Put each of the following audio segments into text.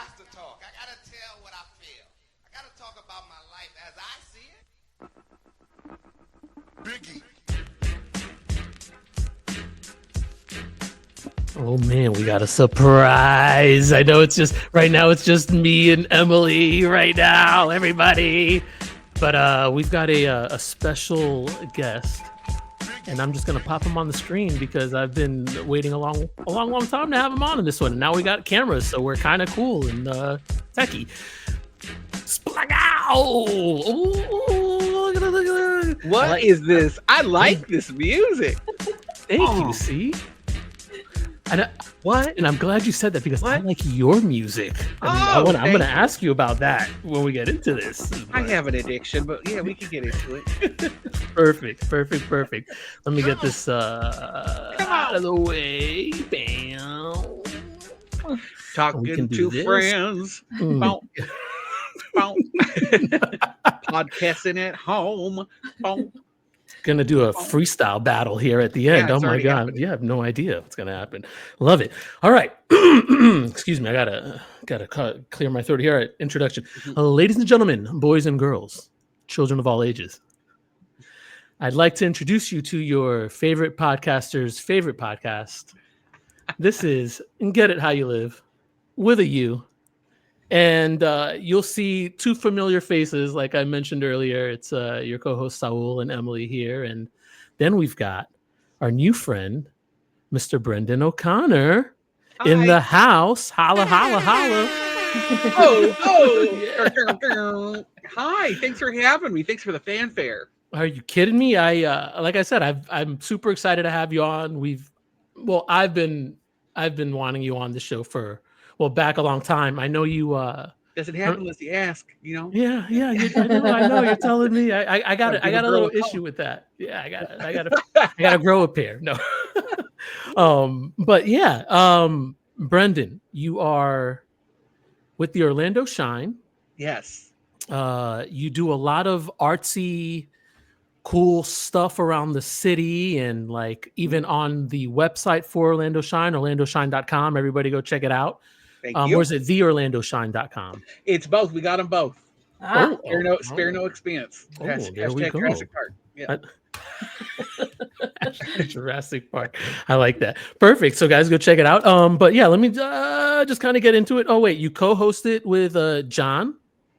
has to talk. I gotta tell what I feel. I gotta talk about my life as I see it. Biggie. Oh man, we got a surprise. I know it's just right now, it's just me and Emily right now, everybody. But we've got a special guest, and I'm just gonna pop him on the screen because I've been waiting a long time to have him on in this one. And now we got cameras, so we're kind of cool and techie. What is this? I like this music. Thank you. See. And What? And I'm glad you said that because I like your music. I'm going to ask you about that when we get into this. I have an addiction, but yeah, we can get into it. Perfect. Let me get this out of the way. Bam. Talking to friends. Boom. Boom. Podcasting at home. Boom. Gonna do a freestyle battle here at the end. Yeah, oh my god, happening. You have no idea what's gonna happen. Love it. All right. Excuse me, I gotta clear my throat here. All right, introduction. Ladies and gentlemen, boys and girls, children of all ages, I'd like to introduce you to your favorite podcaster's favorite podcast. This is Get It How You Live with a U. And you'll see two familiar faces, like I mentioned earlier. It's your co-host Saul and Emily here, and then we've got our new friend, Mr. Brendan O'Connor, in the house. Holla, holla, holla! Oh! Hi! Thanks for having me. Thanks for the fanfare. Are you kidding me? Like I said, I'm super excited to have you on. I've been wanting you on the show for. Back a long time. I know you. Doesn't happen unless you ask, you know. Yeah. I know. You're telling me. I got a little issue with that. Yeah, I got to grow a pair. No. But yeah. Brendan, you are with the Orlando Shine. Yes. You do a lot of artsy, cool stuff around the city, and like even on the website for Orlando Shine, orlandoshine.com. Everybody go check it out. Thank you. Or is it theorlandoshine.com? It's both. We got them both. Spare no expense. There we go. Jurassic Park. Yeah. Jurassic Park. I like that. Perfect. So guys, go check it out. But yeah, let me just kind of get into it. Oh wait, you co-host it with John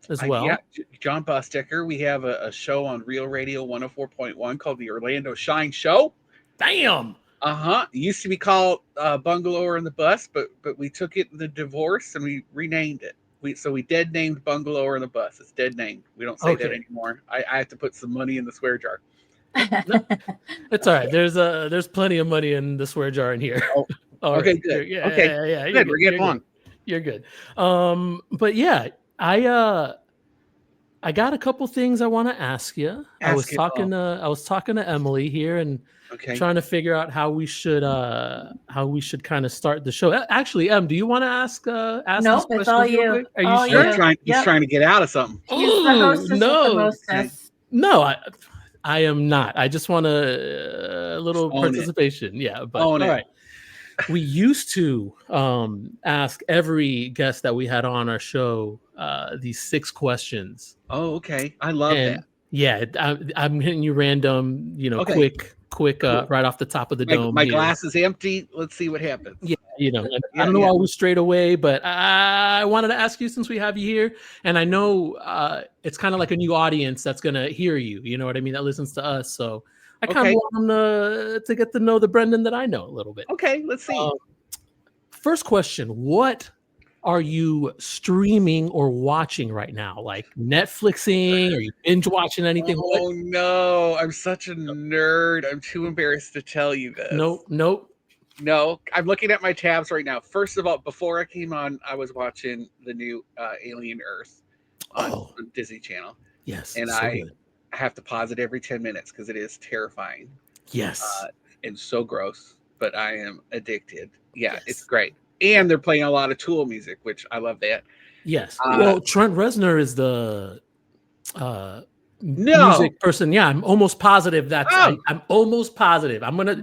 as well. Yeah, John Busticker. We have a show on Real Radio 104.1 called the Orlando Shine Show. Damn. It used to be called Bungalower and the Bus, but we took it in the divorce and we renamed it. We dead named Bungalower and the Bus. It's dead named. We don't say that anymore. I have to put some money in the swear jar. No, it's all right. There's plenty of money in the swear jar in here. Okay, right. good. Yeah, okay, yeah. Good. We're getting on. You're good. But yeah, I got a couple things I want to ask you. I was talking to Emily here and trying to figure out how we should kind of start the show. Actually, Em, do you want to ask? Nope, it's all you. Are you sure? He's trying to get out of something. No, I am not. I just want a little participation. Yeah, but all right. We used to ask every guest that we had on our show these 6 questions. Oh, okay. I love that. Yeah, I'm hitting you random, quick, cool. Right off the top of the dome. My glass is empty. Let's see what happens. Yeah, I don't know always straight away, but I wanted to ask you since we have you here, and I know it's kind of like a new audience that's gonna hear you. You know what I mean? That listens to us, so I kind of want them to get to know the Brendan that I know a little bit. Okay, let's see. First question: what are you streaming or watching right now? Like Netflixing? Are you binge watching anything? Oh no, I'm such a nerd. I'm too embarrassed to tell you this. Nope. No, I'm looking at my tabs right now. First of all, before I came on, I was watching the new Alien Earth on Disney Channel. Yes. And I have to pause it every 10 minutes because it is terrifying. Yes. And so gross, but I am addicted. Yeah, It's great. And they're playing a lot of Tool music, which I love that. Yes. Well, Trent Reznor is the music person. Yeah, I'm almost positive Oh. I'm almost positive. I'm gonna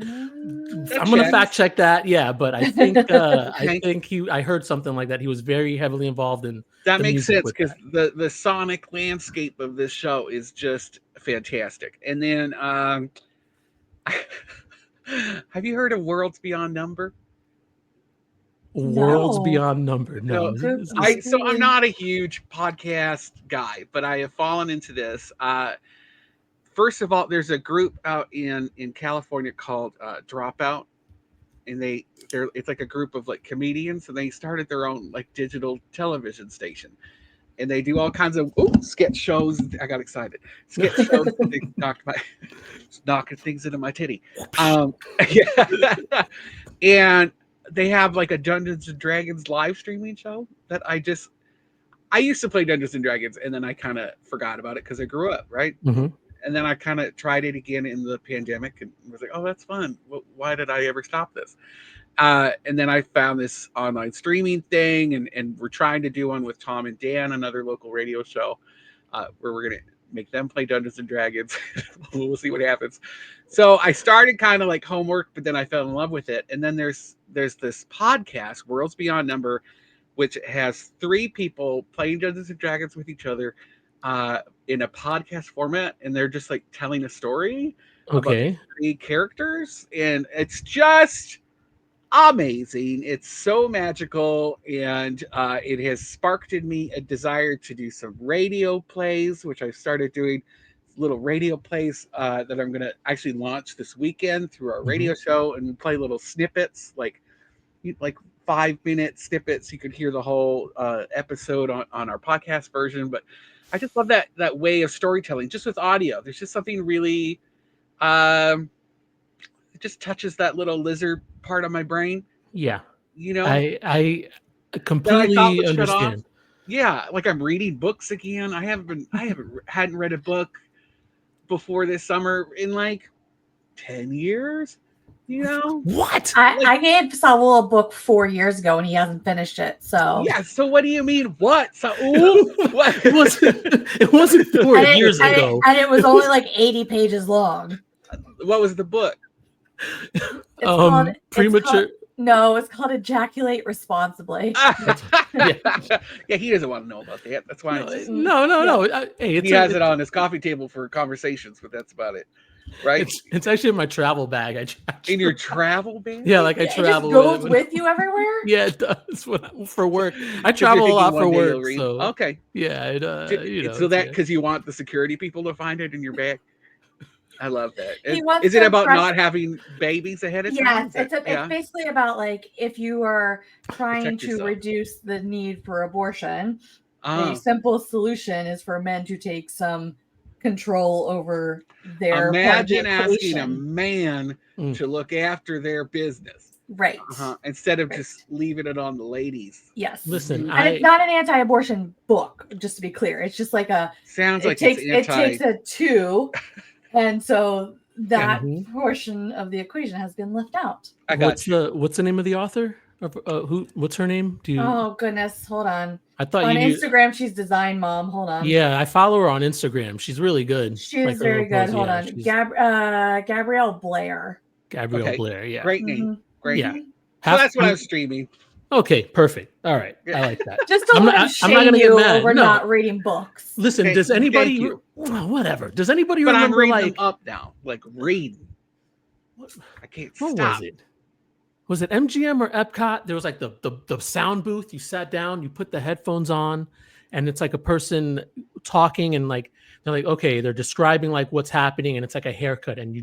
checks. fact check that. Yeah, but I think Okay. I heard something like that. He was very heavily involved in That the makes music sense with because that. the sonic landscape of this show is just fantastic. And then have you heard of Worlds Beyond Number? Worlds No. Beyond Number. No, So I'm not a huge podcast guy, but I have fallen into this. First of all, there's a group out in California called Dropout, and it's like a group of like comedians, and they started their own like digital television station, and they do all kinds of sketch shows. I got excited. Sketch shows. They knocked knocking things into my titty. Yeah. And they have like a Dungeons and Dragons live streaming show that I used to play Dungeons and Dragons, and then I kind of forgot about it because I grew up, right? Mm-hmm. And then I kind of tried it again in the pandemic and was like, oh, that's fun. Why did I ever stop this? And then I found this online streaming thing, and we're trying to do one with Tom and Dan, another local radio show, where we're going to make them play Dungeons and Dragons. We'll see what happens. So I started kind of like homework, but then I fell in love with it. And then there's this podcast, Worlds Beyond Number, which has 3 people playing Dungeons and Dragons with each other in a podcast format, and they're just like telling a story about 3 characters, and it's just amazing. It's so magical, and it has sparked in me a desire to do some radio plays, which I started doing little radio plays that I'm going to actually launch this weekend through our radio show, and we play little snippets, like 5-minute snippets. You could hear the whole episode on our podcast version, but I just love that way of storytelling, just with audio. There's just something really, it just touches that little lizard part of my brain. Yeah, you know, I completely understand. Yeah, like I'm reading books again. I hadn't read a book before this summer in like 10 years. You know what? I gave Saul a book 4 years ago and he hasn't finished it. So yeah. So what do you mean? What? So what? It wasn't 4 years ago, and it was only like 80 pages long. What was the book? Premature. It's called Ejaculate Responsibly. Yeah, he doesn't want to know about that. That's why. No. Hey, he has it on his coffee table for conversations, but that's about it. Right? It's actually in my travel bag. In your travel bag? Yeah, like I travel. It just goes with you everywhere? Yeah, it does. For work, I travel a lot for work. So okay. Yeah, so that because you want the security people to find it in your bag. I love that. Is it about not having babies ahead of time? Yes, it's basically about like if you are trying to reduce the need for abortion, a simple solution is for men to take some control over their. Imagine asking a man to look after their business, right? Instead of just leaving it on the ladies. Yes. Listen, and it's not an anti-abortion book. Just to be clear, it's just like it takes a 2. And so that portion of the equation has been left out. What's the name of the author? What's her name? Oh goodness, hold on. I thought on Instagram she's Design Mom. Hold on. Yeah, I follow her on Instagram. She's really good. She's very good. Hold on. Gabrielle Blair. Blair. Yeah. Great name. Great name. So that's what I was streaming. Okay, perfect. All right, I like that. Just don't let him shame you over not reading books. Listen, does anybody? Whatever. Does anybody remember? I'm reading them up now, like reading. I can't stop. What was it? Was it MGM or Epcot? There was like the sound booth. You sat down, you put the headphones on, and it's like a person talking, and like they're like, okay, they're describing like what's happening, and it's like a haircut, and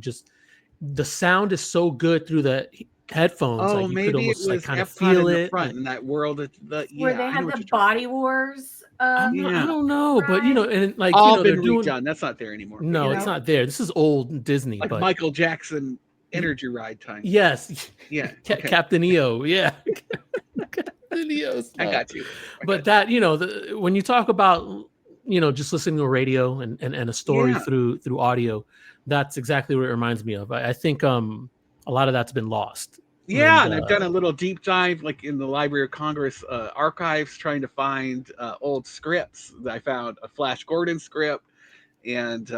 the sound is so good through the headphones. Oh, like you maybe could almost it was like kind of Epcot feel in it the front in that world of where they had the Body Wars. I don't know, but and like all they're been doing. redone. That's not there anymore. No, it's not there. This is old Disney, like but Michael Jackson energy ride time. Yes. Yeah. Captain EO. Yeah. Captain EO. I got you. But that when you talk about just listening to a radio and a story through audio, that's exactly what it reminds me of. I think a lot of that's been lost. Yeah, and I've done a little deep dive, like in the Library of Congress archives, trying to find old scripts. I found a Flash Gordon script, And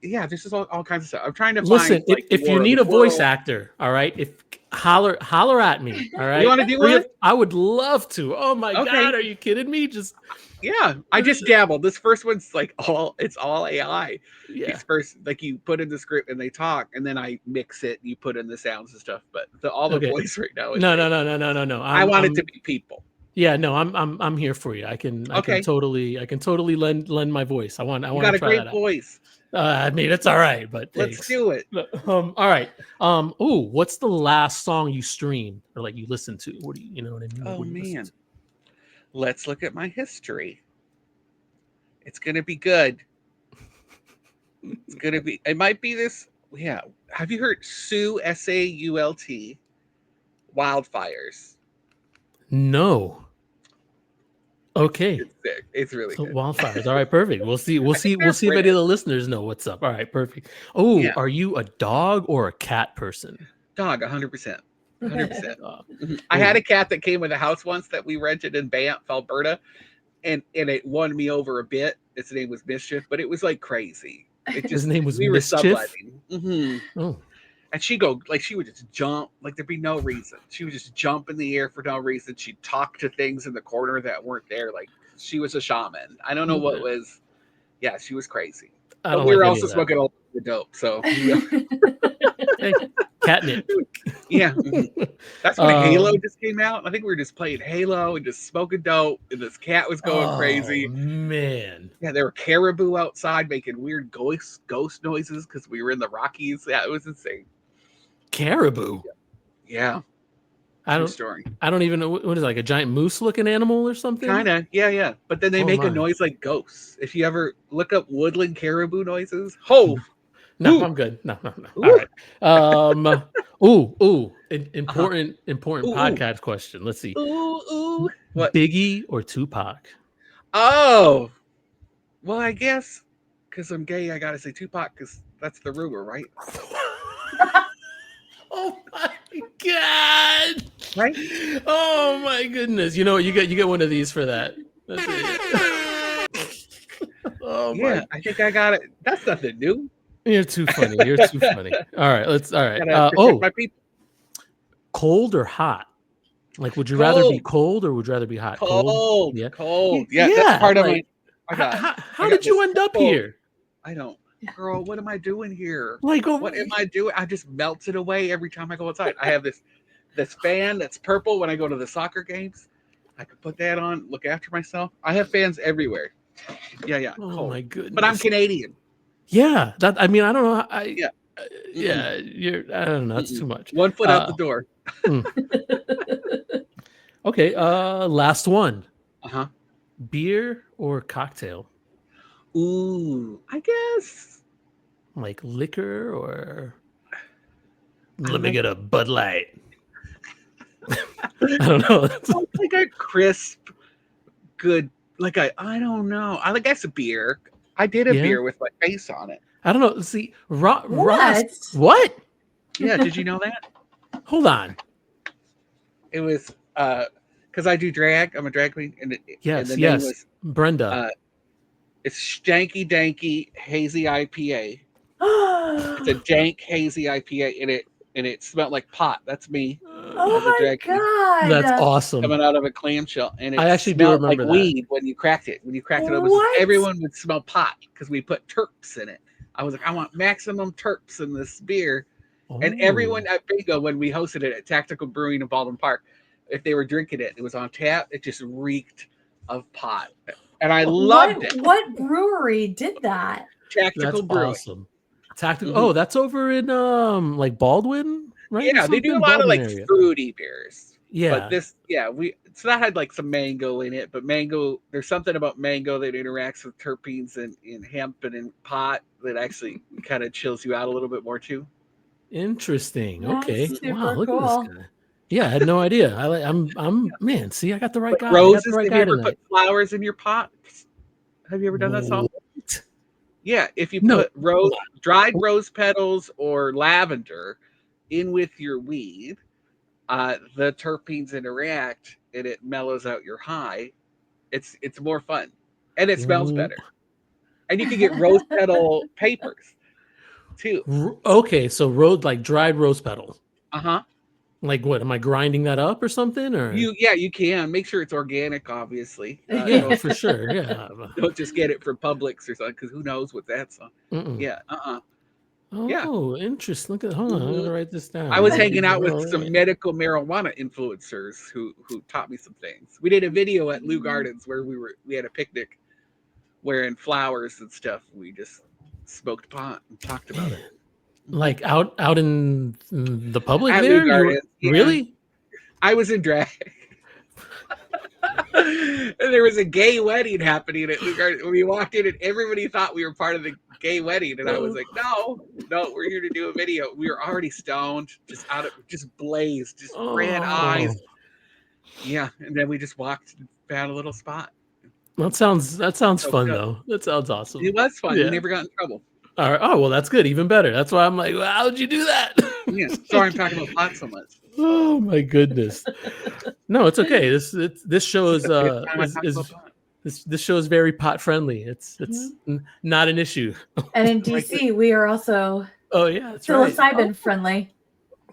yeah, this is all kinds of stuff. I'm trying to listen. find If you need a voice actor, all right, if holler at me, all right. You want to do one? I would love to. Oh my god, are you kidding me? Just I just dabbled. This first one's like it's all AI. Yeah. It's first like you put in the script and they talk, and then I mix it. And you put in the sounds and stuff. But the voice right now is no. I want it to be people. Yeah, no, I'm here for you. I can totally lend my voice. I want to try that out. You got a great voice. I mean, it's all right, but let's do it. All right. What's the last song you streamed or like you listened to? What do you know what I mean? Oh man, let's look at my history. It's gonna be good. It's gonna be. It might be this. Yeah. Have you heard Sue SAULT? Wildfires. No. Okay. It's really good. Wildfires. All right, perfect. We'll see if any of the listeners know what's up. All right, perfect. Oh, yeah. Are you a dog or a cat person? Dog, 100%. 100%. I had a cat that came with a house once that we rented in Banff, Alberta, and it won me over a bit. Its name was Mischief, but it was like crazy. His name was Mischief? Oh. And she would just jump, like there'd be no reason. She would just jump in the air for no reason. She'd talk to things in the corner that weren't there. Like she was a shaman. I don't know what was. Yeah, she was crazy. But we were also smoking all the dope. So hey, catnip. Yeah. That's when Halo just came out. I think we were just playing Halo and just smoking dope, and this cat was going crazy. Man. Yeah, there were caribou outside making weird ghost noises because we were in the Rockies. Yeah, it was insane. Caribou. Yeah. I don't even know what is it, like a giant moose looking animal or something. Kind of. Yeah. But then they make a noise like ghosts. If you ever look up woodland caribou noises, no, I'm good. No. All right. Important podcast question. Let's see. What? Biggie or Tupac? Oh. Well, I guess because I'm gay, I gotta say Tupac because that's the rumor, right? Oh my god! Right? Oh my goodness! You know what? You get one of these for that. That's it. Yeah, I think I got it. That's nothing new. You're too funny. All right, my people. Cold or hot? Like, would you rather be cold or would you rather be hot? Cold. Yeah. Cold. Yeah. That's part of my. How did you end up here? I don't. Girl, what am I doing here? Like, what am I doing? I just melted away every time I go outside. I have this fan that's purple when I go to the soccer games. I could put that on, look after myself. I have fans everywhere. Yeah. Oh cold. My goodness. But I'm Canadian. Yeah. I don't know. I don't know. That's too much. 1 foot out the door. Okay. Last one. Beer or cocktail? Ooh, I guess like liquor or let me get a Bud Light. I don't know. Like a crisp, good. Like I don't know. I guess a beer. I did a beer with my face on it. I don't know. See, Ross. What? Yeah. Did you know that? Hold on. It was because I do drag. I'm a drag queen, and yes. Was, Brenda. It's Stanky Danky Hazy IPA. It's a dank hazy IPA, and it smelled like pot. That's me. Oh my god, that's awesome! Coming out of a clamshell, and it I actually do remember like that. weed when you cracked it. When you cracked it open, everyone would smell pot because we put terps in it. I was like, I want maximum terps in this beer, and everyone at Bingo when we hosted it at Tactical Brewing in Baldwin Park, if they were drinking it, it was on tap. It just reeked of pot. And I loved it. What brewery did that? Tactical Brewing. Awesome. Tactical. Mm-hmm. Oh, that's over in like Baldwin, right? Yeah, they do a lot of like fruity beers. Yeah. But this, so that had like some mango in it, but mango, there's something about mango that interacts with terpenes and in hemp and in pot that actually kind of chills you out a little bit more too. Interesting. That's okay. Wow, look cool. at this guy. Yeah, I had no idea. I'm man. See, I got the right guy. Roses. Have you ever put flowers in your pot? Have you ever done that song? Yeah, if you put dried rose petals or lavender in with your weed, the terpenes interact and it mellows out your high. It's more fun and it smells better. And you can get rose petal papers too. Okay, so dried rose petals. Uh-huh. Like what? Am I grinding that up or something? Or you can make sure it's organic, obviously. Yeah, for sure. Yeah. Don't just get it from Publix or something, because who knows what that's on. Yeah. Oh, interesting. Look at hold on, I'm gonna write this down. I was hanging out with some medical marijuana influencers who taught me some things. We did a video at Lou Gardens where we had a picnic wearing flowers and stuff. We just smoked pot and talked about it. Like out in the public at there? Lou Gardens, Really? I was in drag. And there was a gay wedding happening at Lou Gardens. We walked in and everybody thought we were part of the gay wedding. And I was like, no, we're here to do a video. We were already stoned, just blazed, just red eyes. Yeah. And then we just walked and found a little spot. That sounds fun though. That sounds awesome. It was fun. We never got in trouble. All right. Oh, well, that's good. Even better. That's why I'm like, well, how'd you do that? Yeah. Sorry, I'm talking about pot so much. Oh my goodness. No, it's okay. This show is this show is very pot friendly. It's not an issue. And in DC, we are also that's psilocybin friendly.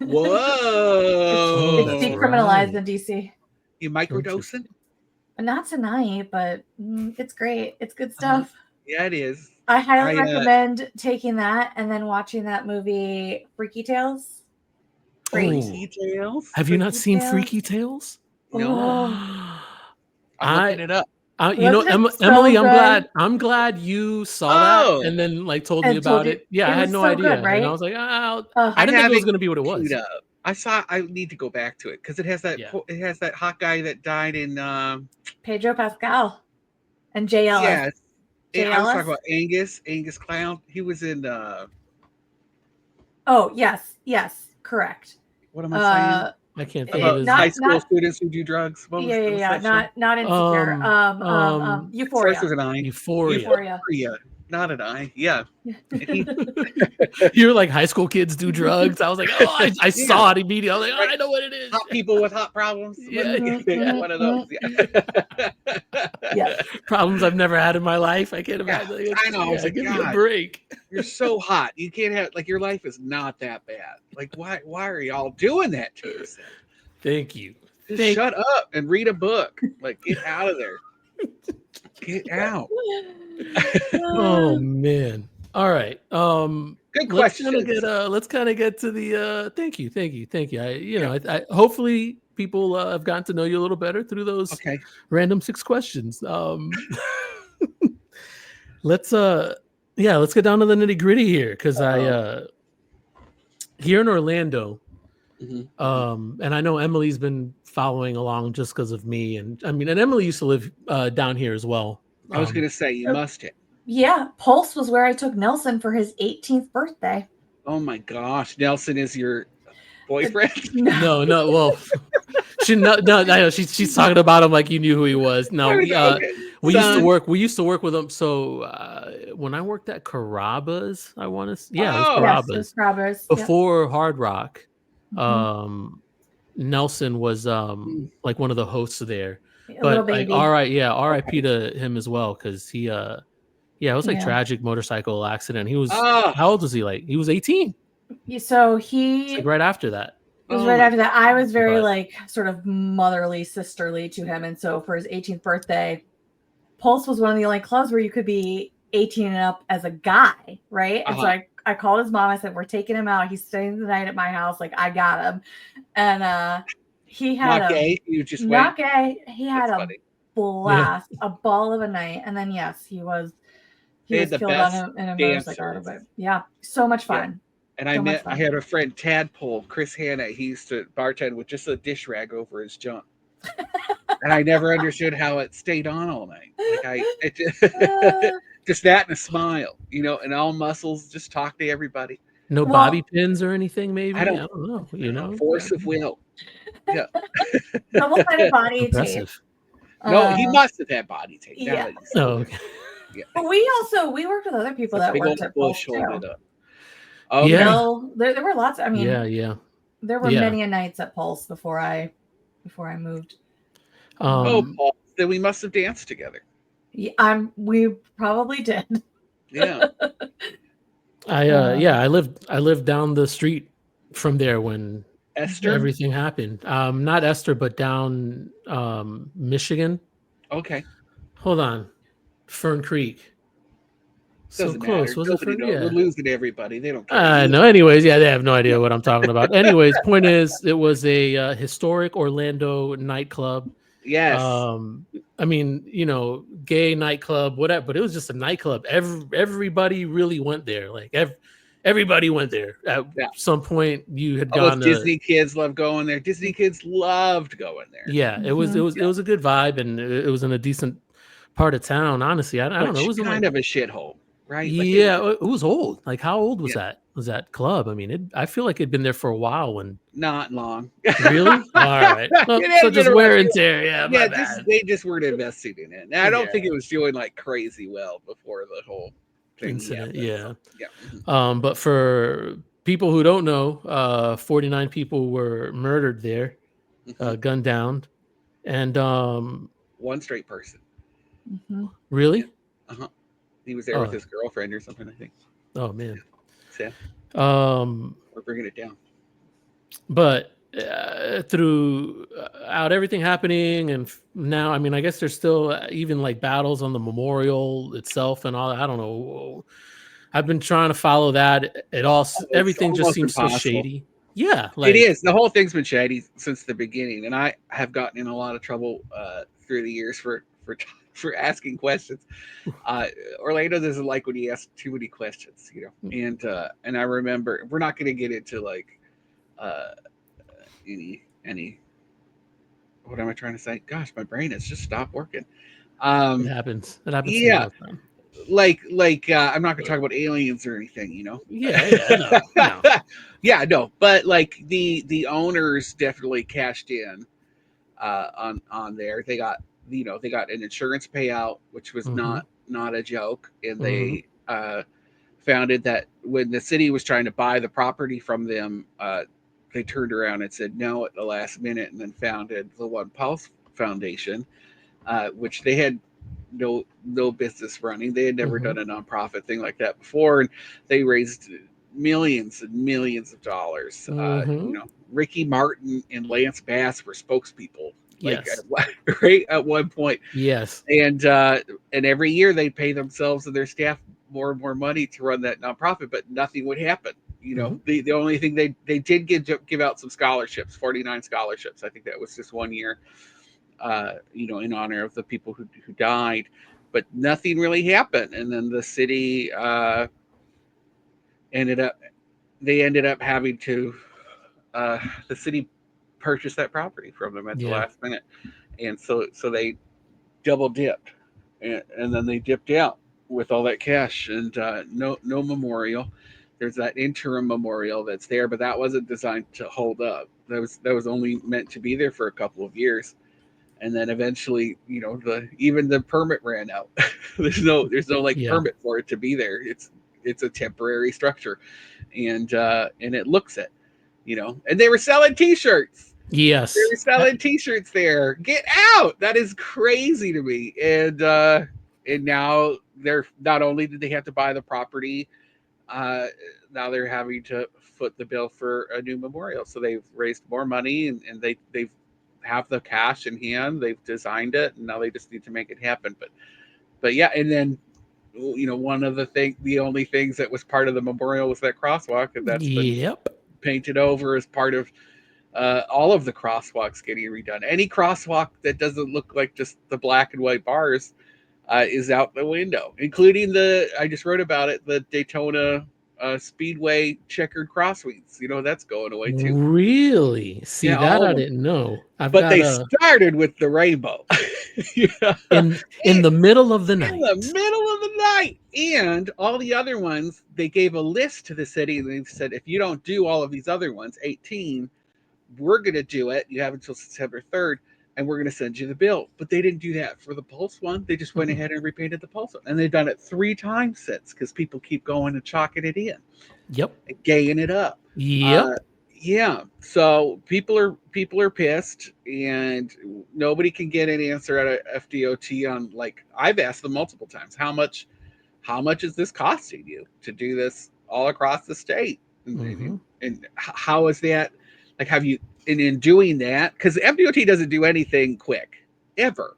Whoa! It's decriminalized in DC. You microdosing? Not tonight, but it's great. It's good stuff. Yeah, it is. I highly recommend taking that and then watching that movie Freaky Tales. Freaky Tales? Have you not seen Freaky Tales? No. I'm looking it up. Emily, I'm glad you saw that and then told me about it. Yeah, I had no idea. Good, right? And I was like, I didn't think it was going to be what it was. I need to go back to it because it has that hot guy that died in Pedro Pascal and Jay Ellis. Yes. I was talking about Angus Clown. He was in Oh, yes, correct. What am I saying? I can't think of his high school students who do drugs. Not Insecure. Euphoria. Starts with an I. Euphoria. Not an I. Yeah. You're like high school kids do drugs. I was like, I saw it immediately. I was like, I know what it is. Hot people with hot problems. One of those. Yeah. Problems I've never had in my life. I can't imagine. I know. I was like, give me a break. You're so hot. You can't have your life is not that bad. Why are y'all doing that to yourself? Thank you. Just shut up and read a book. Get out of there. Get out. Oh man. All right. Good question. Let's kind of get to the thank you. I hopefully people have gotten to know you a little better through those random 6 questions. Let's get down to the nitty-gritty here because here in Orlando, and I know Emily's been following along just because of me, and Emily used to live down here as well. I was going to say you must have. Yeah, Pulse was where I took Nelson for his 18th birthday. Oh my gosh, Nelson is your boyfriend? No. Well, she's talking about him like you knew who he was. No, we used to work with him. So when I worked at Carrabba's, it was Carrabba's before Hard Rock. Nelson was like one of the hosts there. But R.I.P. to him as well because he it was tragic motorcycle accident. He was how old was he? He was 18. So he right after that. It was right after that. I was very sort of motherly, sisterly to him, and so for his 18th birthday, Pulse was one of the only clubs where you could be 18 and up as a guy, right? And so I called his mom. I said, "We're taking him out. He's staying the night at my house. I got him." And he had not gay. You just not gay. He had a blast, a ball of a night. And then he was killed on in a motorcycle. But so much fun. And I had a friend, Tadpole, Chris Hanna. He used to bartend with just a dish rag over his junk. And I never understood how it stayed on all night. Just that and a smile, and all muscles, just talk to everybody. No bobby pins or anything, maybe? I don't know. Force of will. Yeah. Someone had a body tape. No, he must have had body tape. Yeah. Okay. Yeah. But we worked with other people that worked at Pulse too. Oh yeah. No, there were lots. There were many nights at Pulse before I moved. Paul, then we must have danced together. Yeah, we probably did. Yeah. I lived down the street from there when Esther? everything happened. Not Esther, but down Michigan. Okay. Hold on. Fern Creek. So Doesn't close. matter. Was it Nobody Fern? knows. Yeah. We're losing everybody. They don't care. No, anyways, yeah, they have no idea what I'm talking about. Anyways, point is, it was a historic Orlando nightclub. Yes. I mean, gay nightclub, whatever, but it was just a nightclub. Everybody really went there. Like everybody went there. At some point, you had All gone those Disney kids love going there. Disney kids loved going there. Yeah, it was a good vibe, and it was in a decent part of town. Honestly, I don't know. It was kind of a shithole, right? Yeah, it was old. Like, how old was that? Was that club? I mean, I feel like it'd been there for a while. When not long. Really? All right. Well, so just wear and tear. Yeah, they just weren't investing in it. And I don't think it was doing like crazy well before the whole thing incident. Happened, yeah. So, but for people who don't know, 49 people were murdered there, gunned down, and one straight person. Really? Yeah. He was there with his girlfriend or something, I think. Oh man. Yeah. We're bringing it down. But throughout everything happening, and now, I mean, I guess there's still even like battles on the memorial itself and all. I don't know. I've been trying to follow that. Everything just seems so shady. Yeah, it is. The whole thing's been shady since the beginning, and I have gotten in a lot of trouble through the years for asking questions. Orlando doesn't like when you ask too many questions, and I remember, we're not going to get into like any what am I trying to say? Gosh, my brain has just stopped working. It happens. Yeah. Like I'm not going to talk about aliens or anything, Yeah, no. Yeah, no, but like the owners definitely cashed in on there. They got an insurance payout, which was not a joke, and they founded that when the city was trying to buy the property from them, they turned around and said no at the last minute, and then founded the One Pulse Foundation, which they had no business running. They had never done a nonprofit thing like that before, and they raised millions and millions of dollars. Ricky Martin and Lance Bass were spokespeople. Right at one point. Yes. And every year they pay themselves and their staff more and more money to run that nonprofit, but nothing would happen. The only thing they did give out some scholarships, 49 scholarships. I think that was just one year, in honor of the people who died, but nothing really happened. And then the city ended up having to the city purchase that property from them at the last minute, and so they double dipped, and then they dipped out with all that cash, and no memorial. There's that interim memorial that's there, but that wasn't designed to hold up. That was only meant to be there for a couple of years, and then eventually, even the permit ran out. there's no permit for it to be there. It's a temporary structure, and it looks it, and they were selling T-shirts. Yes, they were selling T-shirts there. Get out! That is crazy to me. And now they're not only did they have to buy the property, now they're having to foot the bill for a new memorial. So they've raised more money, and they have the cash in hand. They've designed it, and now they just need to make it happen. But yeah, and then one of the only things that was part of the memorial was that crosswalk, and that's been painted over as part of all of the crosswalks getting redone. Any crosswalk that doesn't look like just the black and white bars is out the window, including I just wrote about it, the Daytona Speedway checkered crosswalks. That's going away too. Really? See, that I didn't know. But they started with the rainbow. in the middle of the night. In the middle of the night. And all the other ones, they gave a list to the city, and they said, if you don't do all of these other ones, 18, we're going to do it. You have until September 3rd, and we're going to send you the bill. But they didn't do that for the Pulse one. They just went ahead and repainted the Pulse one. And they've done it 3 times since, because people keep going and chalking it in. Yep. And gaying it up. Yep. Yeah. So people are pissed, and nobody can get an answer out of FDOT on, like, I've asked them multiple times, how much how much is this costing you to do this all across the state? Mm-hmm. And how is that? Like, have you, and in doing that, because the FDOT doesn't do anything quick, ever.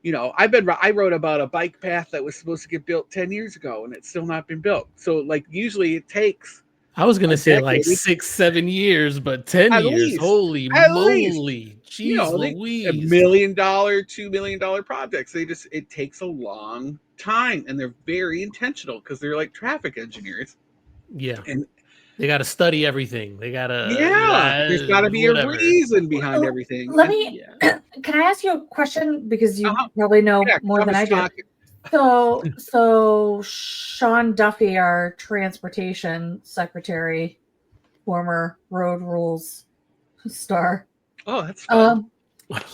You know, I wrote about a bike path that was supposed to get built 10 years ago and it's still not been built. So like usually it takes, I was gonna say like 6-7 years, but 10 years. Least, holy moly. Jeez, you know, Louise. $1 million, $2 million projects. It takes a long time, and they're very intentional because they're like traffic engineers. Yeah. And they got to study everything. They got to, there's got to be a reason behind everything. Let me, can I ask you a question? Because you probably know more than I do. So Sean Duffy, our transportation secretary, former road rules star. Oh, that's fun.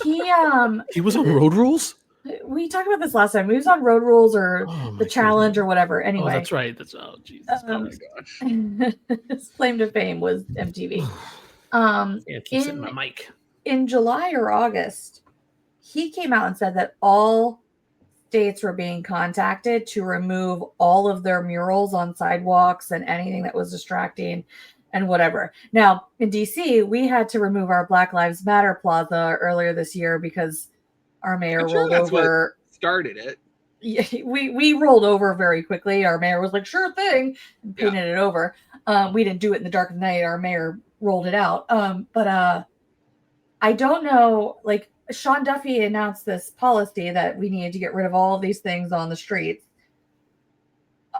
He was on Road Rules? We talked about this last time. He was on Road Rules or The Challenge or whatever. Anyway. Oh, that's right. Jesus. Oh my gosh. His claim to fame was MTV. In my mic. In July or August, he came out and said that all states were being contacted to remove all of their murals on sidewalks and anything that was distracting and whatever. Now, in DC, we had to remove our Black Lives Matter plaza earlier this year because our mayor rolled over. Started it. Yeah, we rolled over very quickly. Our mayor was like, sure thing, and painted it over. We didn't do it in the dark of the night. Our mayor rolled it out. But I don't know, like, Sean Duffy announced this policy that we needed to get rid of all of these things on the streets.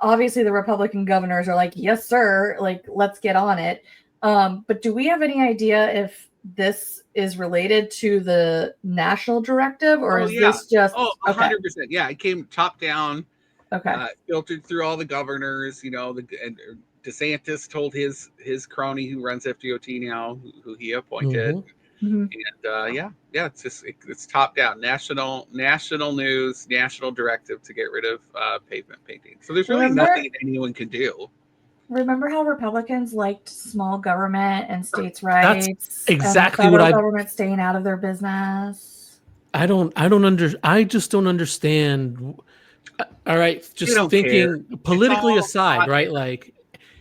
Obviously, the Republican governors are like, yes, sir, like, let's get on it. But do we have any idea if this is related to the national directive, or is this just... Oh, 100%. Yeah, it came top down. Okay. Filtered through all the governors, you know, and DeSantis told his crony who runs FDOT now, who he appointed. Mm-hmm. And it's just it's top down, national news, national directive to get rid of pavement painting. So there's really nothing anyone can do. Remember how Republicans liked small government and states' rights? That's exactly what government staying out of their business. I just don't understand. All right, just thinking politically aside, right? Like,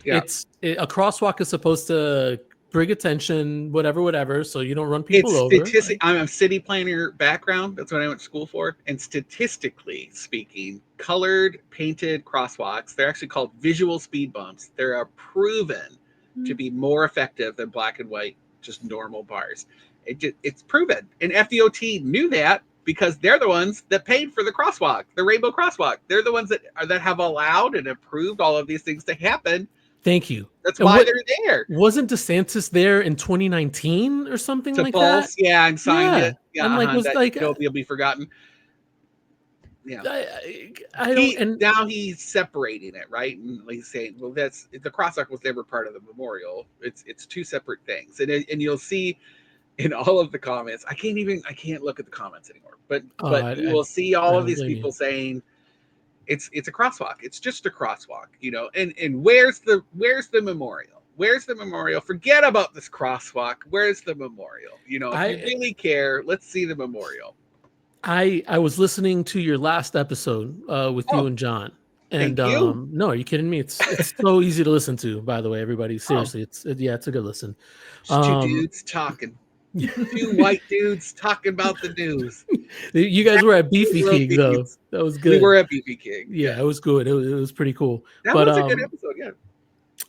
a crosswalk is supposed to bring attention, whatever, so you don't run people over. I'm a city planner background. That's what I went to school for. And statistically speaking, colored, painted crosswalks, they're actually called visual speed bumps. They're proven to be more effective than black and white, just normal bars. It's proven. And FDOT knew that because they're the ones that paid for the crosswalk, the rainbow crosswalk. They're the ones that have allowed and approved all of these things to happen. Thank you. That's why they're there. Wasn't DeSantis there in 2019 or something like that? Yeah, and signed it. Yeah, I'm like, he'll be forgotten. Yeah, now he's separating it, right? And he's saying, well, the crosswalk was never part of the memorial. It's two separate things, and you'll see in all of the comments. I can't look at the comments anymore. But you will see all of these people saying, It's a crosswalk. It's just a crosswalk, you know. And where's the memorial? Where's the memorial? Forget about this crosswalk. Where's the memorial? You know, if you really care, let's see the memorial. I was listening to your last episode with you and John, and no, are you kidding me? It's so easy to listen to. By the way, everybody, seriously, it's a good listen. Two dudes talking. Two white dudes talking about the news. You guys were at Beefy King, though. That was good. We were at Beefy King. Yeah, it was good. It was pretty cool. That was a good episode. Yeah.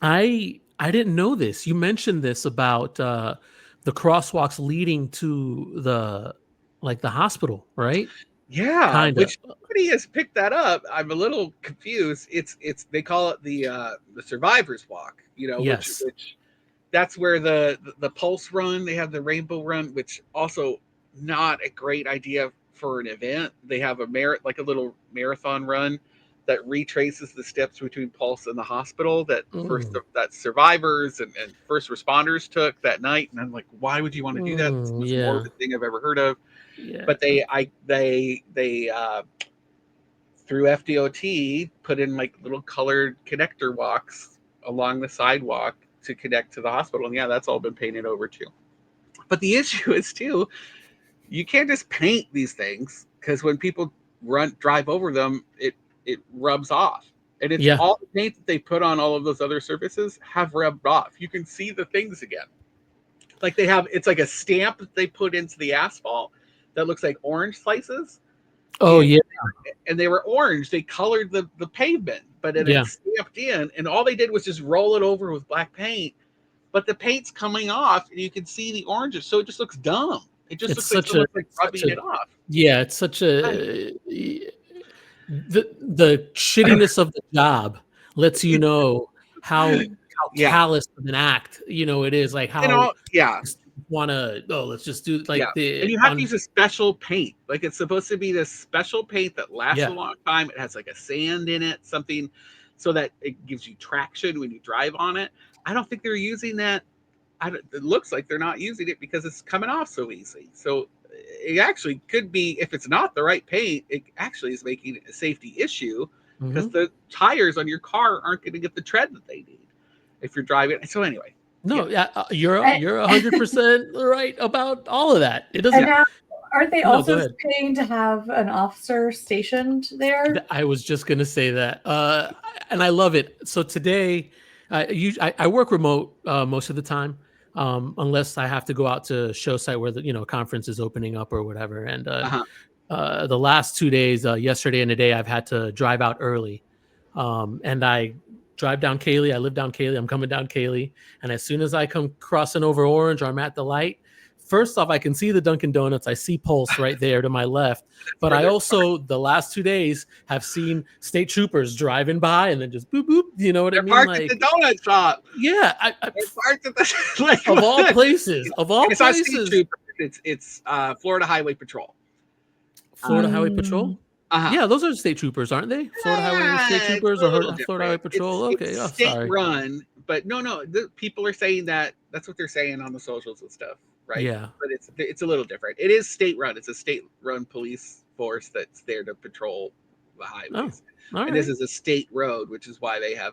I didn't know this. You mentioned this about the crosswalks leading to the hospital, right? Yeah, kind of. Somebody has picked that up. I'm a little confused. It's they call it the survivor's walk. You know, yes. which that's where the Pulse run. They have the Rainbow Run, which also not a great idea for an event. They have a little marathon run that retraces the steps between Pulse and the hospital that survivors and first responders took that night. And I'm like, why would you want to do that? It's the most morbid thing I've ever heard of. Yeah. But they through FDOT put in like little colored connector walks along the sidewalk to connect to the hospital. And that's all been painted over too. But the issue is too, you can't just paint these things because when people drive over them, it rubs off. And it's all the paint that they put on all of those other surfaces have rubbed off. You can see the things again. Like it's like a stamp that they put into the asphalt that looks like orange slices. Oh, and they were orange. They colored the pavement, but it's stamped in, and all they did was just roll it over with black paint. But the paint's coming off, and you can see the oranges, so it just looks dumb. It just looks like someone's rubbing it off. Yeah, it's such a the shittiness of the job lets you know how callous of an act it is. Like how want to let's just do and you have to use a special paint. Like it's supposed to be this special paint that lasts a long time. It has like a sand in it, something so that it gives you traction when you drive on it. I don't think they're using that. It looks like they're not using it because it's coming off so easy. So it actually could be, if it's not the right paint, it actually is making it a safety issue because the tires on your car aren't going to get the tread that they need if you're driving. So anyway. No, you're 100% right about all of that. It doesn't. Now, aren't they also paying to have an officer stationed there? I was just going to say that, and I love it. So today, I work remote most of the time, unless I have to go out to show site where the conference is opening up or whatever. And the last 2 days, yesterday and today, I've had to drive out early, and I drive down Cayley. I live down Cayley. I'm coming down Cayley. And as soon as I come crossing over Orange or I'm at the light, first off, I can see the Dunkin' Donuts. I see Pulse right there to my left. But I also, the last 2 days, have seen state troopers driving by and then just boop, boop. You know what I mean? Parked at the donut shop. Yeah. They're parked at the of all places. Of all places. It's Florida Highway Patrol. Florida Highway Patrol? Yeah, those are state troopers, aren't they? Florida Highway State Troopers or Florida Highway Patrol? It's state run, but no. People are saying that. That's what they're saying on the socials and stuff, right? Yeah, but it's a little different. It is state run. It's a state run police force that's there to patrol the highways. And this is a state road, which is why they have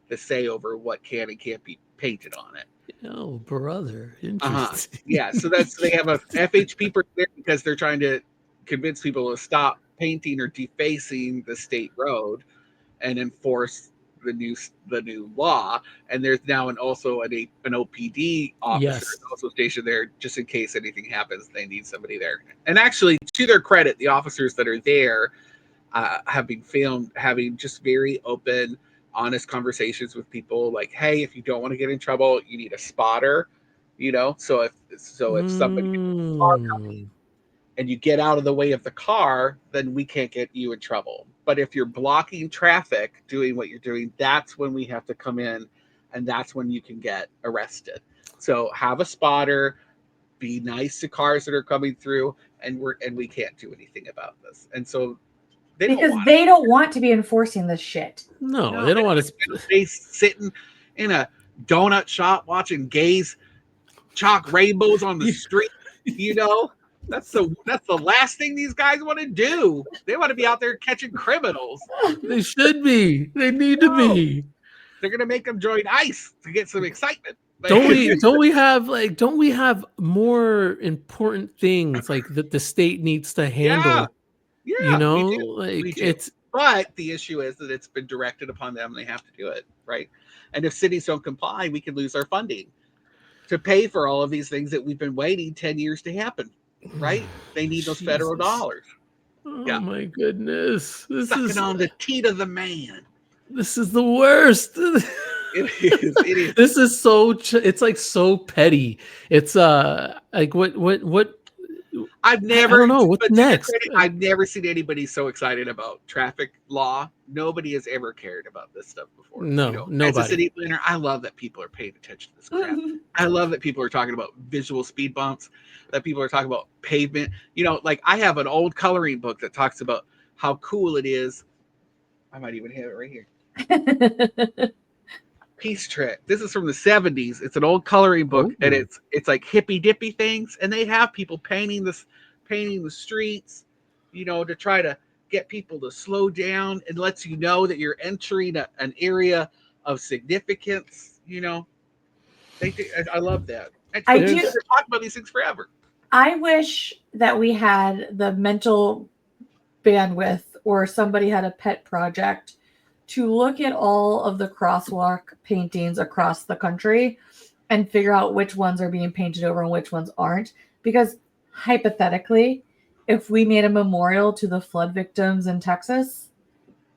the say over what can and can't be painted on it. Oh, brother, interesting. Yeah, so they have a FHP there because they're trying to convince people to stop painting or defacing the state road and enforce the new law. And there's now also an OPD officer also stationed there just in case anything happens. They need somebody there. And actually, to their credit, the officers that are there have been filmed having just very open, honest conversations with people. Like, hey, if you don't want to get in trouble, you need a spotter. So if somebody coming and you get out of the way of the car, then we can't get you in trouble. But if you're blocking traffic, doing what you're doing, that's when we have to come in, and that's when you can get arrested. So have a spotter, be nice to cars that are coming through, and we can't do anything about this. And so they don't want to be enforcing this shit. No, they don't want to be sitting in a donut shop watching gays chalk rainbows on the street, That's the last thing these guys want to do. They want to be out there catching criminals. They should be. They need to be. They're gonna make them join ICE to get some excitement. Don't we have more important things like that the state needs to handle? Yeah, we do. But the issue is that it's been directed upon them and they have to do it, right? And if cities don't comply, we could lose our funding to pay for all of these things that we've been waiting 10 years to happen. Right? They need those federal dollars. Oh my goodness. This is on the teat of the man. This is the worst. It is. This is it's like so petty. It's like what I don't know what's next. I've never seen anybody so excited about traffic law. Nobody has ever cared about this stuff before. No, nobody. As a city planner, I love that people are paying attention to this crap. I love that people are talking about visual speed bumps, that people are talking about pavement. Like I have an old coloring book that talks about how cool it is. I might even have it right here. Peace Trick. This is from the 70s. It's an old coloring book, and it's like hippy dippy things, and they have people painting the streets, to try to get people to slow down, and lets you know that you're entering an area of significance. I love that. I do talk about these things forever. I wish that we had the mental bandwidth, or somebody had a pet project to look at all of the crosswalk paintings across the country and figure out which ones are being painted over and which ones aren't. Because hypothetically, if we made a memorial to the flood victims in Texas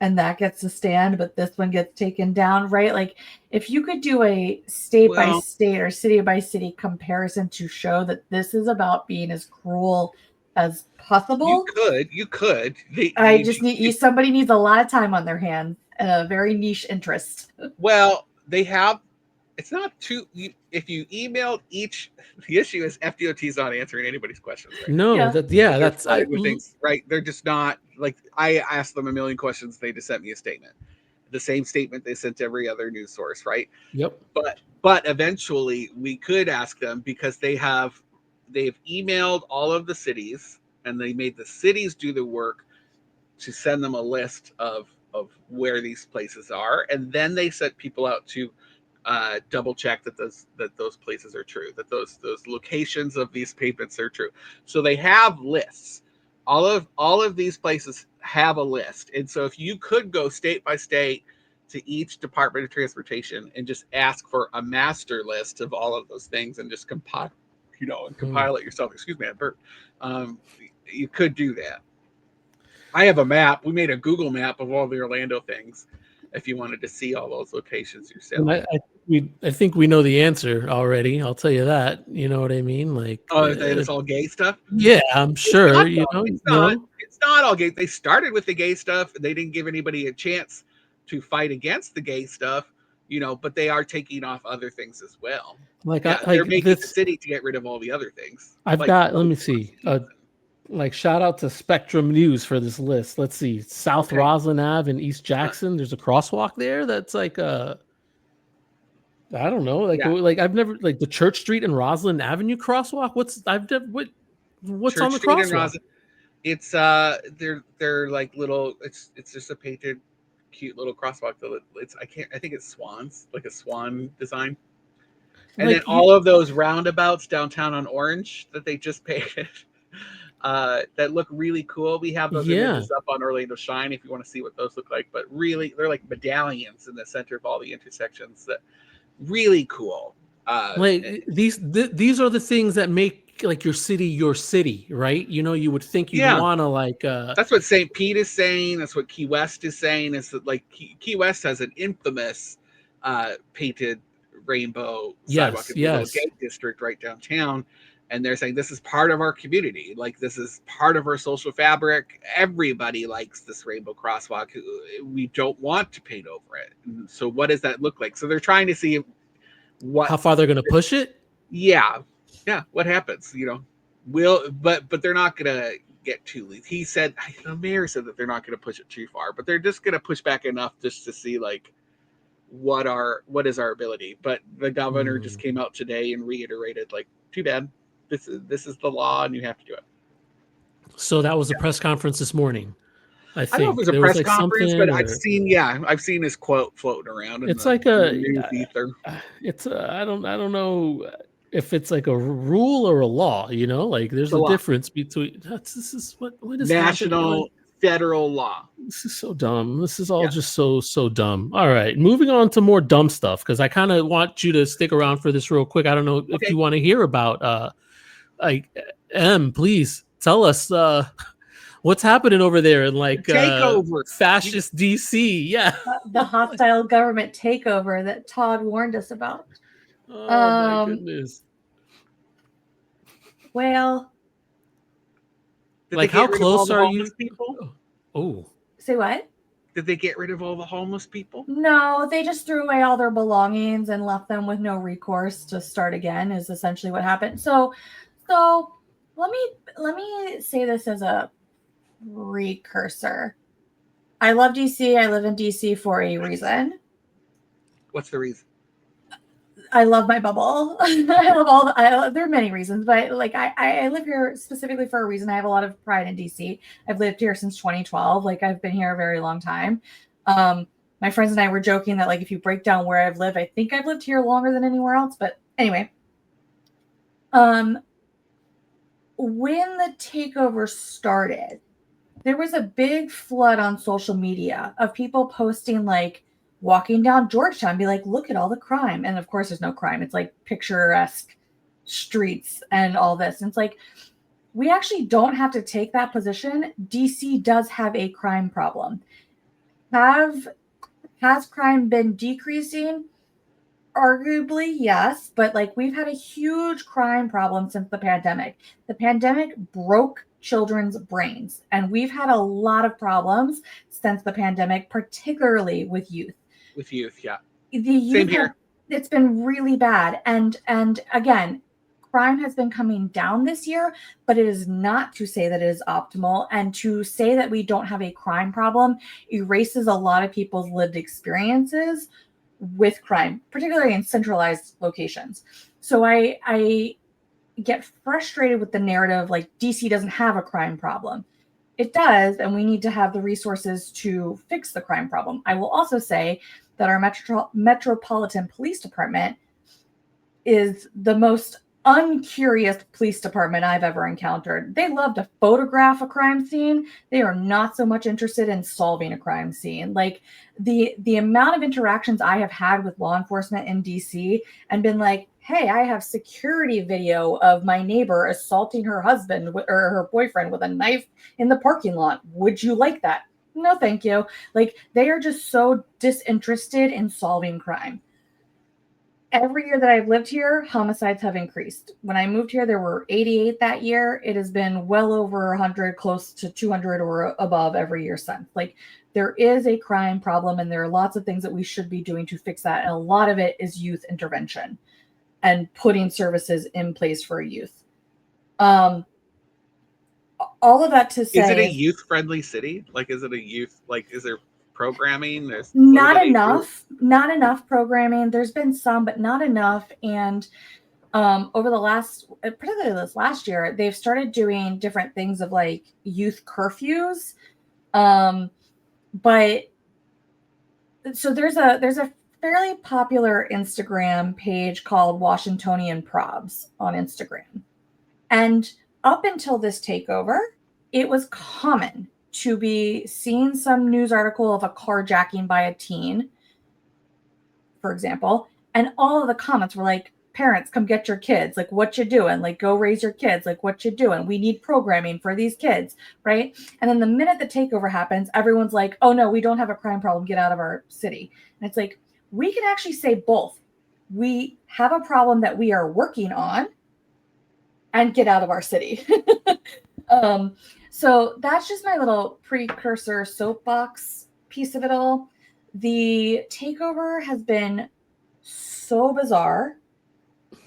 and that gets to stand, but this one gets taken down, right? Like if you could do a state by state or city by city comparison to show that this is about being as cruel as possible. You could. Somebody needs a lot of time on their hands and a very niche interest. Well, they have. It's not too. If you emailed each, the issue is FDOT's not answering anybody's questions. Right? No, that's things, right. They're just not like I asked them a million questions. They just sent me a statement, the same statement they sent to every other news source, right? Yep. But eventually we could ask them because they've emailed all of the cities and they made the cities do the work to send them a list of where these places are, and then they sent people out to double check that those places are true, that those locations of these pavements are true. So they have lists. All of these places have a list, and so if you could go state by state to each Department of Transportation and just ask for a master list of all of those things and just compile it yourself. Excuse me, I burped. You could do that. I have a map. We made a Google map of all the Orlando things. If you wanted to see all those locations yourself. I think we know the answer already. I'll tell you that. You know what I mean? Like, it's all gay stuff. Yeah, I'm sure. It's not all gay. They started with the gay stuff. They didn't give anybody a chance to fight against the gay stuff. But they are taking off other things as well. They're making the city to get rid of all the other things. Let me see. Shout out to Spectrum News for this list. Let's see. South Roslyn Ave in East Jackson. There's a crosswalk there. That's I don't know. I've never the Church Street and Roslyn Avenue crosswalk. What's on the crosswalk? It's they're like little. It's just a painted, cute little crosswalk. I think it's swans, like a swan design. And then all of those roundabouts downtown on Orange that they just painted. That look really cool. We have those images up on Orlando Shine if you want to see what those look like. But really, they're like medallions in the center of all the intersections. That really cool. These are the things that make your city, right? You would think you'd want to That's what St. Pete is saying. That's what Key West is saying. Is that Key West has an infamous painted rainbow sidewalk in the little gate district right downtown. And they're saying this is part of our community. This is part of our social fabric. Everybody likes this rainbow crosswalk. We don't want to paint over it. And so what does that look like? So they're trying to see how far they're going to push it. Yeah. What happens? But they're not going to get too. He said the mayor said that they're not going to push it too far, but they're just going to push back enough just to see what is our ability. But the governor just came out today and reiterated too bad. This is the law, and you have to do it. So that was a press conference this morning. I think I don't know if it was a press conference, but I've seen this quote floating around. It's I don't know if it's a rule or a law. There's a difference between. This is what is national federal law. This is so dumb. This is all just so dumb. All right, moving on to more dumb stuff because I kind of want you to stick around for this real quick. I don't know if you want to hear about. Please tell us what's happening over there in takeover fascist DC. The hostile government takeover that Todd warned us about. Oh my goodness. Well, how close are you? People? Oh. Say what? Did they get rid of all the homeless people? No, they just threw away all their belongings and left them with no recourse to start again is essentially what happened. So let me say this as a precursor. I love DC. I live in DC for a reason. What's the reason? I love my bubble. There are many reasons, but I live here specifically for a reason. I have a lot of pride in DC. I've lived here since 2012. I've been here a very long time. My friends and I were joking that if you break down where I've lived, I think I've lived here longer than anywhere else. But anyway, when the takeover started, there was a big flood on social media of people posting like walking down Georgetown, be like, look at all the crime. And of course there's no crime. It's like picturesque streets and all this. And it's like, we actually don't have to take that position. DC does have a crime problem. Has crime been decreasing? Arguably, yes, but like we've had a huge crime problem since the pandemic. The pandemic broke children's brains, and we've had a lot of problems since the pandemic, particularly with youth. With youth, yeah. The youth Same here. It's been really bad, and again, crime has been coming down this year, but it is not to say that it is optimal, and to say that we don't have a crime problem erases a lot of people's lived experiences with crime, particularly in centralized locations. So I get frustrated with the narrative like DC doesn't have a crime problem. It does, and we need to have the resources to fix the crime problem. I will also say that our Metropolitan Police Department is the most uncurious police department I've ever encountered. They love to photograph a crime scene. They are not so much interested in solving a crime scene. Like the amount of interactions I have had with law enforcement in DC and been like, hey, I have security video of my neighbor assaulting her husband or her boyfriend with a knife in the parking lot. Would you like that? No, thank you. Like they are just so disinterested in solving crime. Every year that I've lived here, homicides have increased. When I moved here, there were 88 that year. It has been well over 100, close to 200 or above every year since. Like there is a crime problem, and there are lots of things that we should be doing to fix that. And a lot of it is youth intervention and putting services in place for youth. All of that to say, is it a youth-friendly city? Like, is it a youth? Like, is there programming? There's not enough programming. There's been some, but not enough. And over particularly this last year, they've started doing different things of like youth curfews. But so there's a fairly popular Instagram page called Washingtonian Probs on Instagram. And up until this takeover, it was common to be seeing some news article of a carjacking by a teen, for example, and all of the comments were like, parents, come get your kids. Like, what you doing? Like, go raise your kids. Like, what you doing? We need programming for these kids, right? And then the minute the takeover happens, everyone's like, oh no, we don't have a crime problem. Get out of our city. And it's like, we can actually say both. We have a problem that we are working on, and get out of our city. So that's just my little precursor soapbox piece of it all. The takeover has been so bizarre.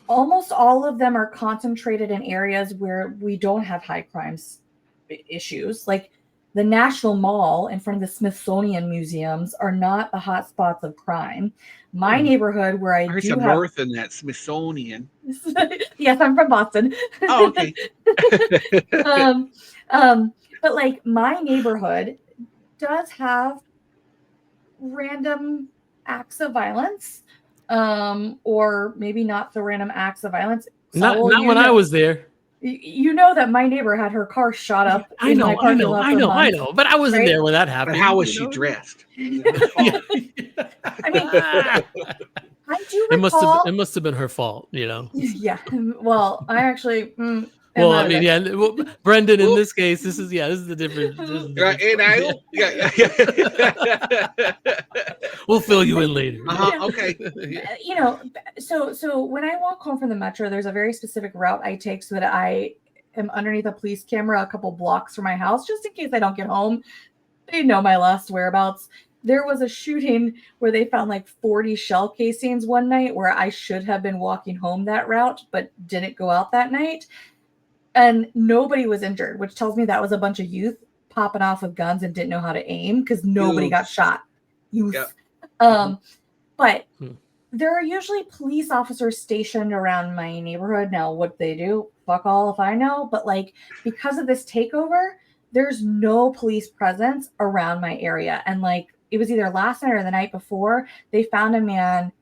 Almost all of them are concentrated in areas where we don't have high crimes issues. Like the National Mall in front of the Smithsonian museums are not the hot spots of crime. My neighborhood where I There's do some have north in that Smithsonian. Yes, I'm from Boston. Oh, okay. But like my neighborhood does have random acts of violence, or maybe not so random acts of violence. Not when I was there. You know that my neighbor had her car shot up. I know, but I wasn't there when that happened. But how was she dressed? I mean, I do recall. It must have been her fault, you know. Yeah. Well, I actually. Well, I mean, yeah. Well, Brendan, in this case, this is the difference. We'll fill you in later. Okay. You know, so when I walk home from the metro, there's a very specific route I take so that I am underneath a police camera a couple blocks from my house, just in case I don't get home. They know my last whereabouts. There was a shooting where they found like 40 shell casings one night where I should have been walking home that route, but didn't go out that night. And nobody was injured, which tells me that was a bunch of youth popping off with guns and didn't know how to aim because nobody got shot. Youth. Yep. But there are usually police officers stationed around my neighborhood. Now, what they do, fuck all if I know. But like, because of this takeover, there's no police presence around my area. And like, it was either last night or the night before, they found a man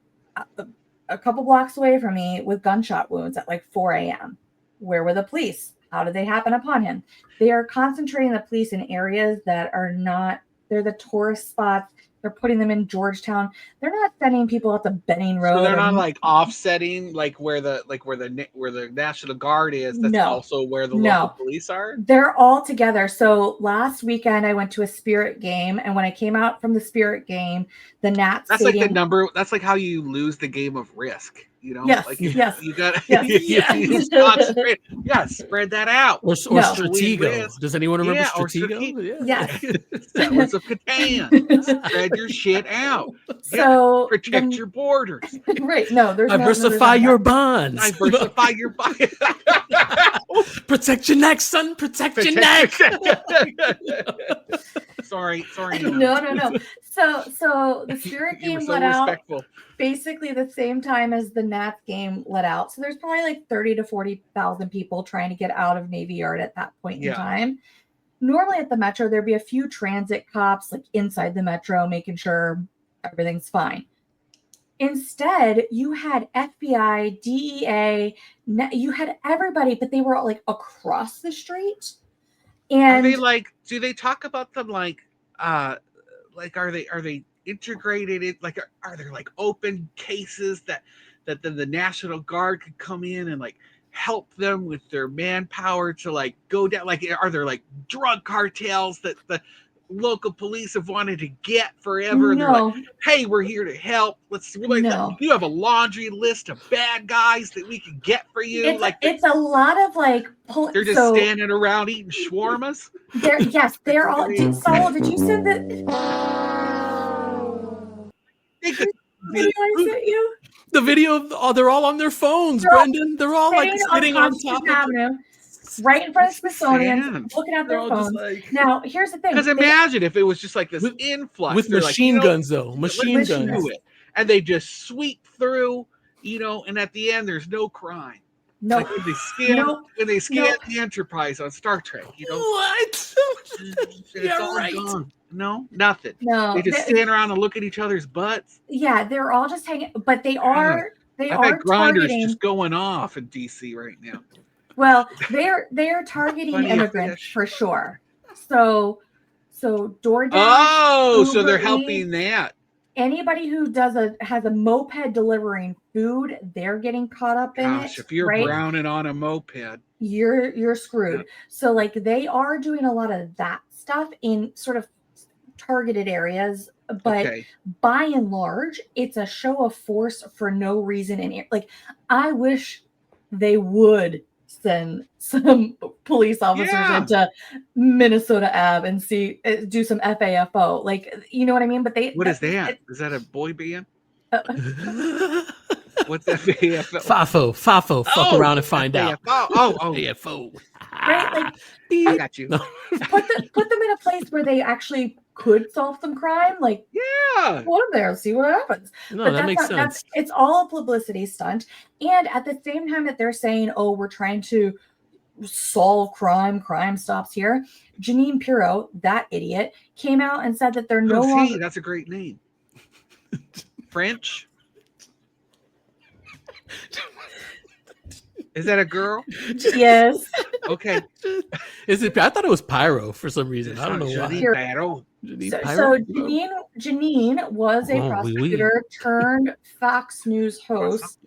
a couple blocks away from me with gunshot wounds at like 4 a.m. Where were the police? How did they happen upon him? They are concentrating the police in areas that are not, they're the tourist spots. They're putting them in Georgetown. They're not sending people out to Benning Road. So they're not like offsetting where the National Guard is. That's also where the local police are. They're all together. So last weekend I went to a Spirit game, and when I came out from the Spirit game, the Nats. That's like the number. That's like how you lose the game of Risk. You know, yes, like yes, you got yes. spread that out. Or Stratego. Does anyone remember Stratego? Yes. Settlers of Catan. Spread your shit out. So protect your borders. Right. No, there's diversify your bonds. Diversify your bonds. Protect your neck, son. Protect your neck. Sorry. No. So the Spirit game let out basically the same time as the Nats game let out. So there's probably like 30 to 40,000 people trying to get out of Navy Yard at that point in time. Normally at the Metro, there'd be a few transit cops like inside the Metro making sure everything's fine. Instead, you had FBI, DEA, you had everybody, but they were all like across the street. And are they like, do they talk about them like are they integrated in, like are there like open cases that the National Guard could come in and like help them with their manpower to like go down? Like, are there like drug cartels that the local police have wanted to get forever? And they're like, hey, we're here to help. You have a laundry list of bad guys that we can get for you. It's a lot of like they're just standing around eating shawarmas. They're all. Saul, did you send the video of they're all on their phones, Brendan. They're all like sitting on top of right in front of Smithsonian, looking at their phones. Now, here's the thing. Because imagine if it was just like this influx with machine guns, though. Machine guns. And they just sweep through, and at the end, there's no crime. No. Like when they scan the Enterprise on Star Trek, What? It's all right. Gone. No, nothing. No. They just stand around and look at each other's butts. Yeah, they're all just hanging, but they are Grindr's targeting. Just going off in DC right now. Well, they're targeting immigrants for sure. So DoorDash. Oh, Uber so they're Eats, helping that. Anybody who has a moped delivering food, they're getting caught up in it. If you're browning on a moped, you're screwed. Yeah. So like they are doing a lot of that stuff in sort of targeted areas, but by and large, it's a show of force for no reason. And like, I wish they would send some police officers into Minnesota Ave and do some FAFO, like, you know what I mean? But what is that? Is that a boy band? What's FAFO? FAFO. Fuck around and find out. FAFO. Right? Like, I got you. Put them in a place where they actually could solve some crime. Like, put them there, see what happens. No, but that makes sense. It's all a publicity stunt. And at the same time that they're saying, oh, we're trying to solve crime stops here, Janine Pirro, that idiot, came out and said that they're no longer. That's a great name. French. Is that a girl? Yes. Okay. Is it? I thought it was Pyro for some reason. I don't know why. So Janine was a prosecutor turned Fox News host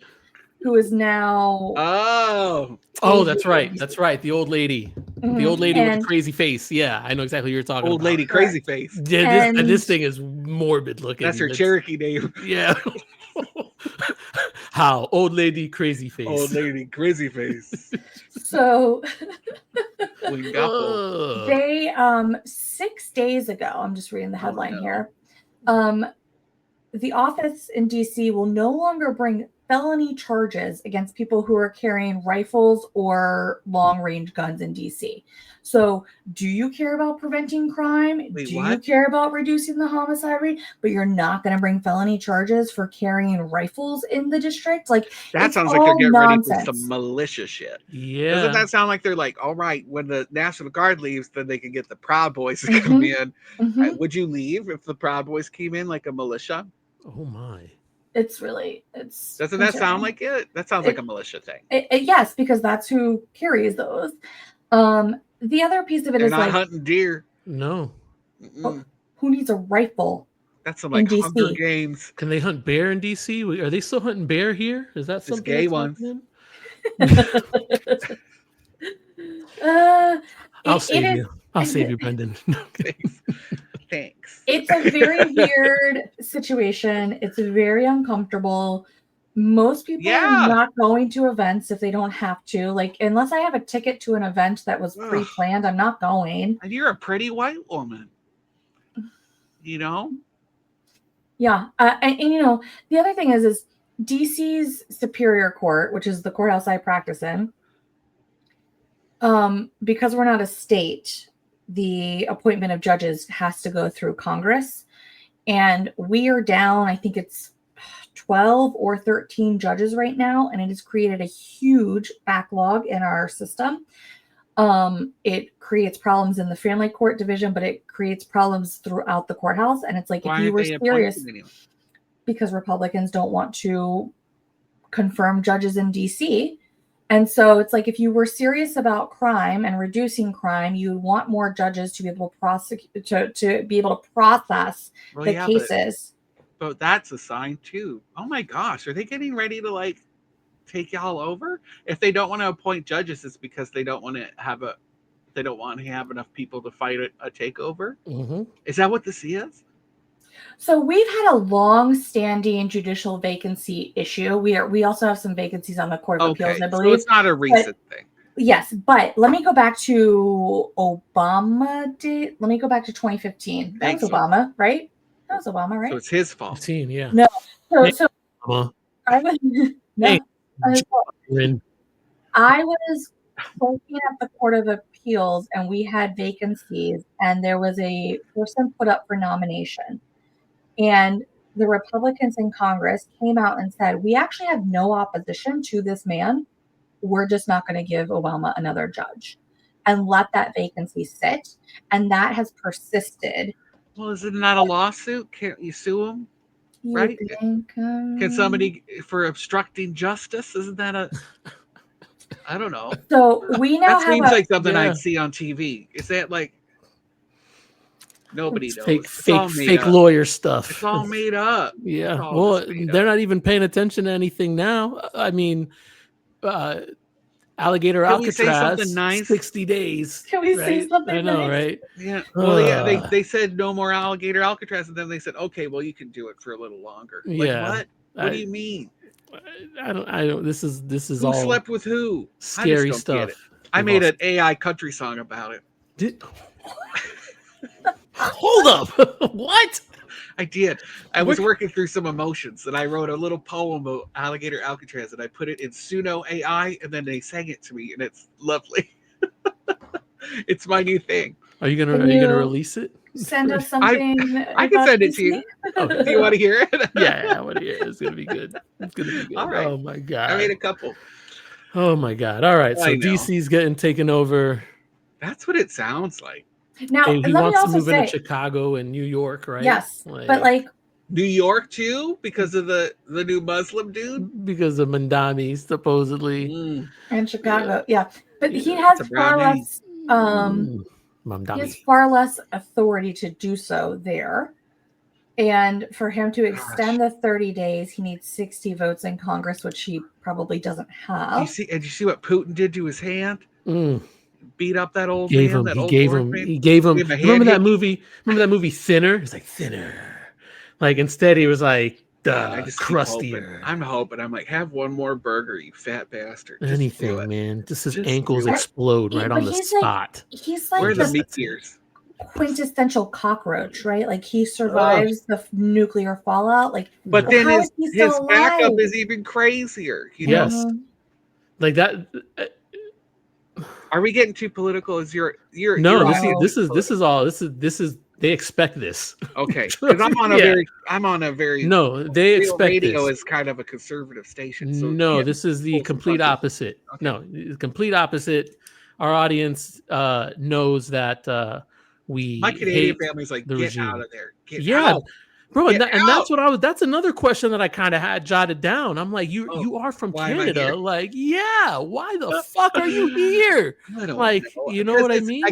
who is now. Oh, that's right. That's right. The old lady. Mm-hmm. The old lady with the crazy face. Yeah, I know exactly what you're talking about. Old lady crazy face. Yeah, this thing is morbid looking. That's her Cherokee name. Yeah. How? Old lady crazy face. Old lady crazy face. So they 6 days ago, I'm just reading the headline here. The office in DC will no longer bring felony charges against people who are carrying rifles or long-range guns in DC. So, do you care about preventing crime? You care about reducing the homicide rate, but you're not going to bring felony charges for carrying rifles in the district? Like, that sounds like they're getting ready for some militia shit. Yeah. Doesn't that sound like they're like, all right, when the National Guard leaves, then they can get the Proud Boys to come in. Mm-hmm. Would you leave if the Proud Boys came in like a militia? Oh my. Doesn't that sound like it? That sounds like a militia thing. Yes, because that's who carries those. The other piece of it They're is not like hunting deer. No. Who needs a rifle? That's some like in Hunger DC. Games. Can they hunt bear in DC? Are they still hunting bear here? Is that something gay that's ones. happening? I'll save you. I'll save you, Brendan. Thanks. It's a very weird situation. It's very uncomfortable. Most people are not going to events if they don't have to. Like, unless I have a ticket to an event that was pre-planned, I'm not going. And you're a pretty white woman. You know? Yeah. And you know, the other thing is DC's Superior Court, which is the courthouse I practice in, because we're not a state, the appointment of judges has to go through Congress. And we are down, I think it's 12 or 13 judges right now, and it has created a huge backlog in our system. It creates problems in the family court division, but it creates problems throughout the courthouse. And it's like, if you were serious, because Republicans don't want to confirm judges in DC. And so it's like, if you were serious about crime and reducing crime, you would want more judges to be able to prosecute, to be able to process the cases. But that's a sign too. Oh my gosh, are they getting ready to like take y'all over? If they don't want to appoint judges, it's because they don't want to have enough people to fight a takeover. Mm-hmm. Is that what this is? So we've had a long-standing judicial vacancy issue. We also have some vacancies on the Court of Appeals, I believe. So it's not a recent thing. Yes, but let me go back to Obama. Let me go back to 2015. That was Obama, right? That was Obama, right? So it's his fault. 15, yeah. No. So I was working at the Court of Appeals, and we had vacancies, and there was a person put up for nomination. And the Republicans in Congress came out and said, we actually have no opposition to this man. We're just not going to give Obama another judge, and let that vacancy sit. And that has persisted. Well, is it not a lawsuit? Can't you sue him? Right? Can somebody for obstructing justice? Isn't that I don't know. So we now that seems like something I'd see on TV. Is that like nobody knows? Fake lawyer stuff. It's all made up. Yeah. Well, they're not even paying attention to anything now. I mean, Alligator Alcatraz, nice? 60 days. Can we say something? I know, right? Yeah. Well, they said no more Alligator Alcatraz, and then they said, okay, well, you can do it for a little longer. Like, what? What do you mean? I don't. This is who all slept with who? Scary stuff. I made an AI country song about it. Hold up! What? I did. I was working through some emotions, and I wrote a little poem about Alligator Alcatraz, and I put it in Suno AI, and then they sang it to me, and it's lovely. It's my new thing. Are you gonna release it? Send us something. I can send it to you. Do you want to hear it? Yeah, I want to hear it. It's gonna be good. It's gonna be good. All right. Oh my god. I made a couple. Oh my god. All right. So DC's getting taken over. That's what it sounds like. Now, he wants to move into Chicago and New York, right? Yes, but like New York too, because of the new Muslim dude. Because of Mandami, supposedly. And Chicago, yeah. But he has far less. He has far less authority to do so there. And for him to extend the 30 days, he needs 60 votes in Congress, which he probably doesn't have. You see what Putin did to his hand? Beat up that old man. He gave him. Remember that movie? Thinner? It's like Thinner. Like instead, he was like crustier. I'm hoping. I'm like, have one more burger, you fat bastard. Anything, man. Just his ankles explode right on the spot. He's like, where are the meat ears? Quintessential cockroach, right? Like he survives the nuclear fallout. Like, but then his backup is even crazier. Yes, like that. Are we getting too political? This is they expect this. Okay, because I'm on a very no. They expect radio this. Is kind of a conservative station. So no, this is the complete opposite. Okay. No, the complete opposite. Our audience knows that my Canadian family's like, get regime. Out of there. Get out. Bro, and that's what that's another question that I kind of had jotted down. I'm like, you are from Canada. Like, yeah, why the fuck are you here? I don't like, know. You know what I mean?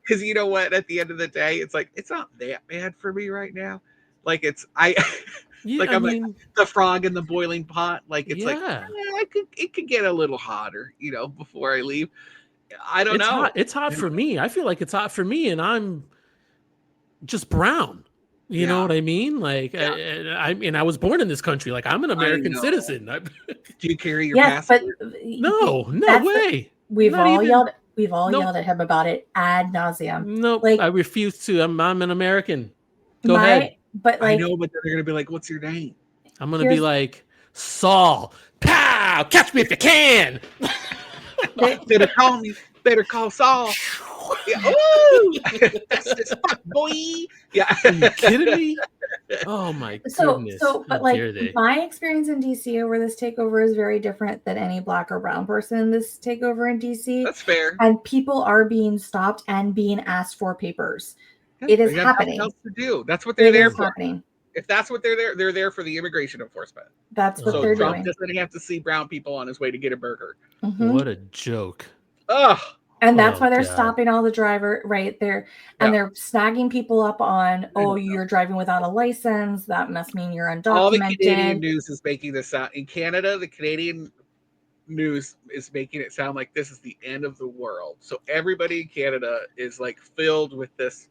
Because you know what? At the end of the day, it's like, it's not that bad for me right now. Like, Yeah, I'm like the frog in the boiling pot. Like, it's it could get a little hotter, before I leave. I don't know. It's hot for me. I feel like it's hot for me, and I'm just brown. You know what I mean? Like, I was born in this country. Like, I'm an American citizen. Do you carry your passport? But no way. We've all yelled at him about it ad nauseum. Nope. Like, I refuse to. I'm an American. Go ahead. But I know, but they're gonna be like, "What's your name?" I'm gonna be like, Saul. Pow! Catch me if you can. Better call Saul. Yeah. Ooh, that's this fuck boy. Yeah. Are you kidding me? Oh my goodness. But like, my experience in DC over this takeover is very different than any black or brown person in this takeover in DC. That's fair. And people are being stopped and being asked for papers. It is happening. Else to do. That's what they're there for. Happening. If that's what they're there for the immigration enforcement. That's what they're Trump doing. doesn't have to see brown people on his way to get a burger. Mm-hmm. What a joke. Ugh. And that's why they're stopping all the driver right there. And they're snagging people up on, you're driving without a license. That must mean you're undocumented. All the Canadian news is making this sound. In Canada, the Canadian news is making it sound like this is the end of the world. So everybody in Canada is like filled with this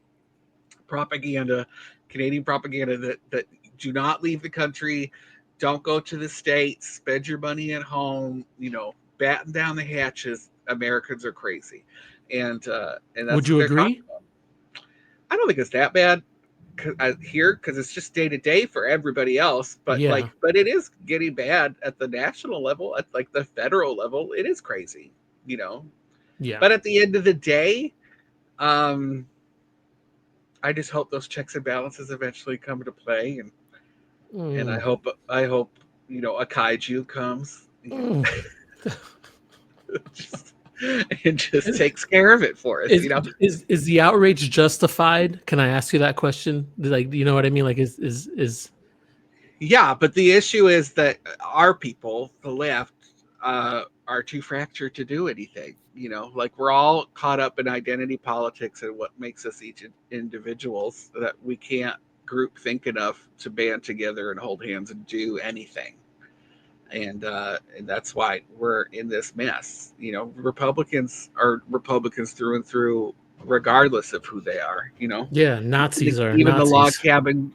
propaganda, Canadian propaganda that do not leave the country, don't go to the States, spend your money at home, batten down the hatches. Americans are crazy, and that's would you agree? I don't think it's that bad because it's just day to day for everybody else. But but it is getting bad at the national level, at like the federal level. It is crazy, Yeah. But at the end of the day, I just hope those checks and balances eventually come into play, and I hope a kaiju comes. And just takes care of it for us. Is the outrage justified? Can I ask you that question? Like, you know what I mean? Like, is yeah, but the issue is that our people, the left, are too fractured to do anything. Like, we're all caught up in identity politics and what makes us each individuals, that we can't group think enough to band together and hold hands and do anything. And that's why we're in this mess. Republicans are Republicans through and through, regardless of who they are. Yeah, Nazis are even Nazis. The log cabin.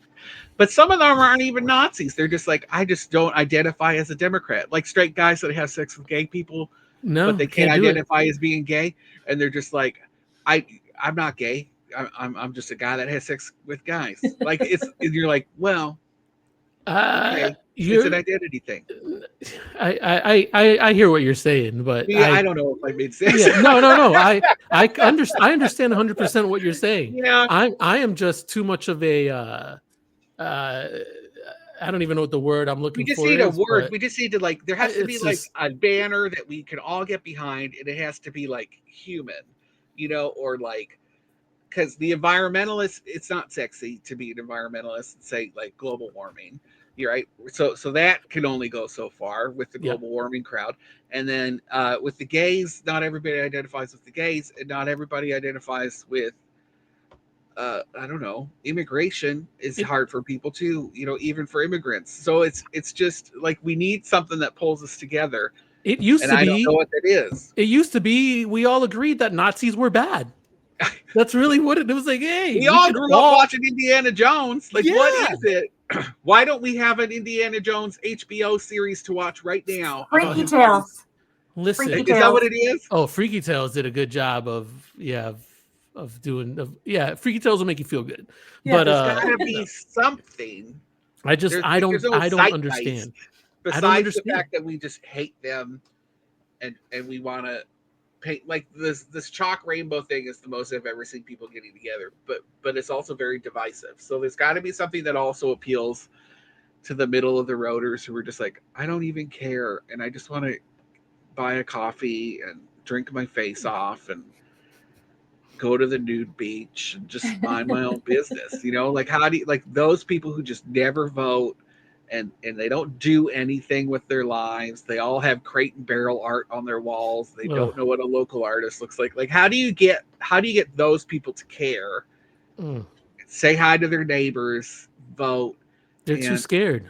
But some of them aren't even Nazis. They're just like, I just don't identify as a Democrat. Like straight guys that have sex with gay people, but they can't identify as being gay, and they're just like, I'm not gay. I'm just a guy that has sex with guys. Like and you're like, well. Okay. It's an identity thing. I hear what you're saying, but I don't know if I made sense. Yeah, no. I understand 100% what you're saying. Yeah. I am just too much of a I don't even know what the word I'm looking for. We just need a word. We just need to there has to be a banner that we can all get behind, and it has to be like human, or like, because the environmentalists, it's not sexy to be an environmentalist and say like global warming. You're right. So that can only go so far with the global warming crowd. And then with the gays, not everybody identifies with the gays, and not everybody identifies with, I don't know, immigration is hard for people too, even for immigrants. So it's just like, we need something that pulls us together. It used to be. I don't know what that is. It used to be, we all agreed that Nazis were bad. That's really what it was like. Hey, we all grew up watching Indiana Jones. Like, what is it? Why don't we have an Indiana Jones HBO series to watch right now? Freaky Tales. Listen, is that what it is? Oh, Freaky Tales did a good job of doing. Freaky Tales will make you feel good. Yeah, but there's gotta be something. I don't understand. Besides the fact that we just hate them, and we want to paint like this chalk rainbow thing is the most I've ever seen people getting together, but it's also very divisive. So there's got to be something that also appeals to the middle of the roaders who are just like, I don't even care, and I just want to buy a coffee and drink my face off, and go to the nude beach and just mind my own business. Like how do you, like those people who just never vote and they don't do anything with their lives. They all have Crate and Barrel art on their walls. They don't know what a local artist looks like. Like how do you get those people to care? Say hi to their neighbors, vote. They're too scared.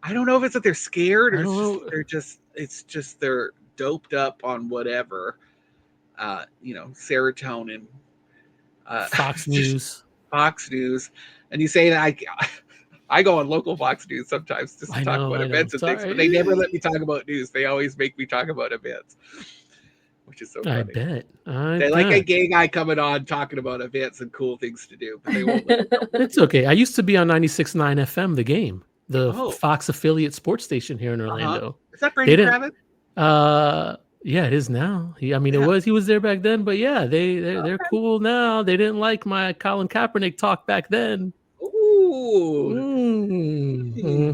I don't know if it's that they're scared or it's just they're doped up on whatever. Serotonin. Fox News. Fox News. And you say that I go on local Fox News sometimes just to talk about events and things, but they never let me talk about news. They always make me talk about events, which is so funny. I bet. They like a gay guy coming on talking about events and cool things to do, but they won't let me. It's okay. I used to be on 96.9 FM, The Game, the Fox affiliate sports station here in Orlando. Is that Brady Kravitz? Yeah, it is now. He was there back then, but yeah, they're cool now. They didn't like my Colin Kaepernick talk back then. Ooh,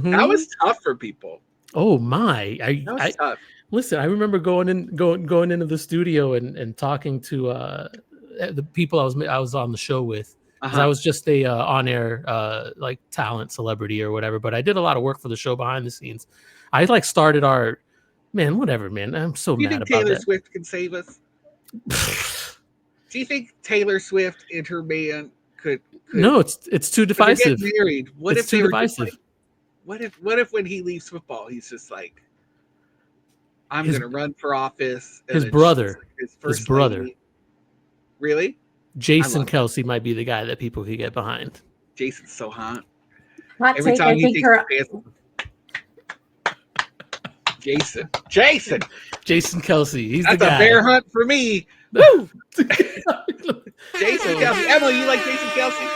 that was tough for people. Oh my! That was tough. Listen, I remember going into the studio and talking to the people I was on the show with. I was just a on-air like talent celebrity or whatever, but I did a lot of work for the show behind the scenes. I like started our whatever, man. I'm so mad about that. Do you think Taylor Swift can save us? Do you think Taylor Swift and her band could? No, it's too divisive. Married. What it's if too divisive? What if when he leaves football, he's just like, I'm going to run for office. His brother. His brother. Lady. Really? Jason Kelsey might be the guy that people could get behind. Jason's so hot. Hot Every take, time I he think Jason Kelsey. He's That's the guy. A bear hunt for me. Woo! Jason Kelsey. Emily, you like Jason Kelsey?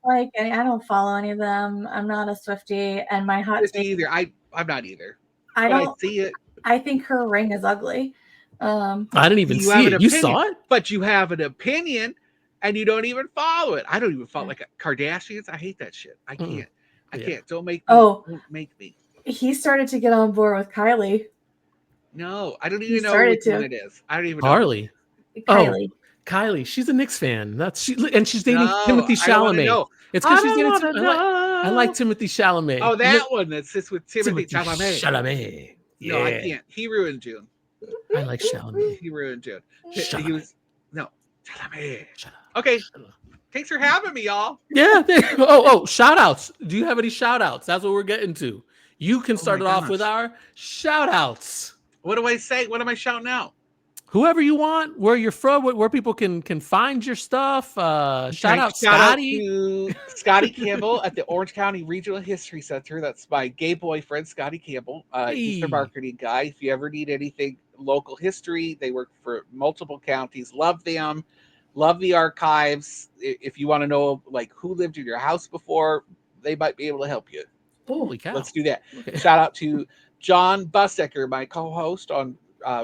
Like, I don't follow any of them. I'm not a Swiftie, and my hot take either. I'm not either. I don't see it. I think her ring is ugly. I didn't even see it. You saw it, but you have an opinion, and you don't even follow it. I don't even follow like Kardashians. I hate that shit. I can't. I can't. Don't make me. Don't make me. He started to get on board with Kylie. No, I don't even know what it is. I don't even know. Harley. Kylie. Kylie, she's a Knicks fan. And she's dating Timothy Chalamet. It's because she's dating. I like Timothy Chalamet. Oh, that one that sits with Timothy Chalamet. Chalamet. Yeah. No, I can't. He ruined June. I like Chalamet. He ruined June. Chalamet. He was Chalamet. Okay. Thanks for having me, y'all. Yeah. Shout outs. Do you have any shout outs? That's what we're getting to. You can start it off with our shout outs. What do I say? What am I shouting out? Whoever you want, where you're from, where people can find your stuff. Shout out Scotty. To Scotty Campbell at the Orange County Regional History Center. That's my gay boyfriend, Scotty Campbell. He's the marketing guy. If you ever need anything local history, they work for multiple counties. Love them. Love the archives. If you want to know like who lived in your house before, they might be able to help you. Holy cow. Let's do that. Okay. Shout out to John Bussecker, my co-host on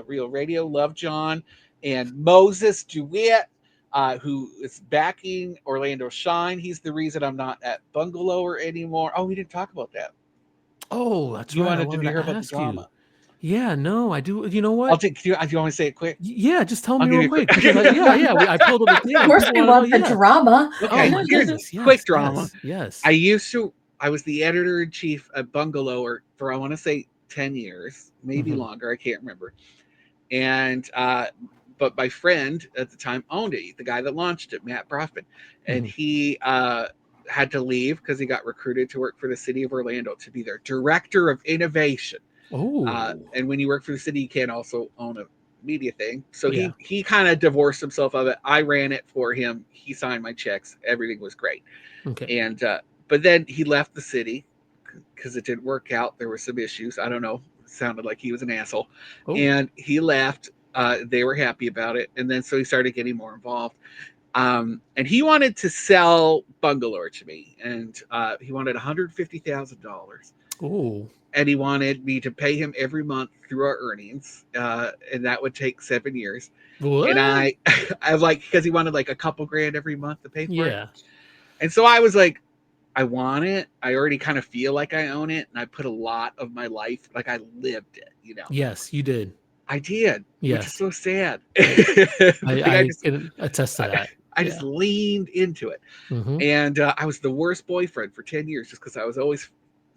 Real Radio. Love John. And Moses DeWitt, who is backing Orlando Shine. He's the reason I'm not at Bungalower anymore. Oh, we didn't talk about that. Oh, that's you right. wanted to hear about the drama. Yeah, no, I do. You know what? Do you want me to say it quick? Yeah, just tell me real quick. I pulled up the thing. Of course, we want the drama. Okay, here's quick drama. Yes. I was the editor-in-chief at Bungalower for, I want to say, 10 years, maybe longer. I can't remember. And, but my friend at the time owned it, the guy that launched it, Matt Brofman. And he had to leave because he got recruited to work for the city of Orlando to be their director of innovation. And when you work for the city, you can't also own a media thing. So he kind of divorced himself of it. I ran it for him. He signed my checks. Everything was great. Okay. And, but then he left the city because it didn't work out. There were some issues. I don't know. It sounded like he was an asshole. And he left. They were happy about it. And then so he started getting more involved. And he wanted to sell Bungalower to me. And he wanted $150,000. Oh. And he wanted me to pay him every month through our earnings. And that would take 7 years. What? And I like, because he wanted like a couple grand every month to pay for it. And so I was like, I want it. I already kind of feel like I own it. And I put a lot of my life, like I lived it, you know? Yes, you did. I did, yes. which is so sad. I can attest to that. I just leaned into it. Mm-hmm. And I was the worst boyfriend for 10 years just because I was always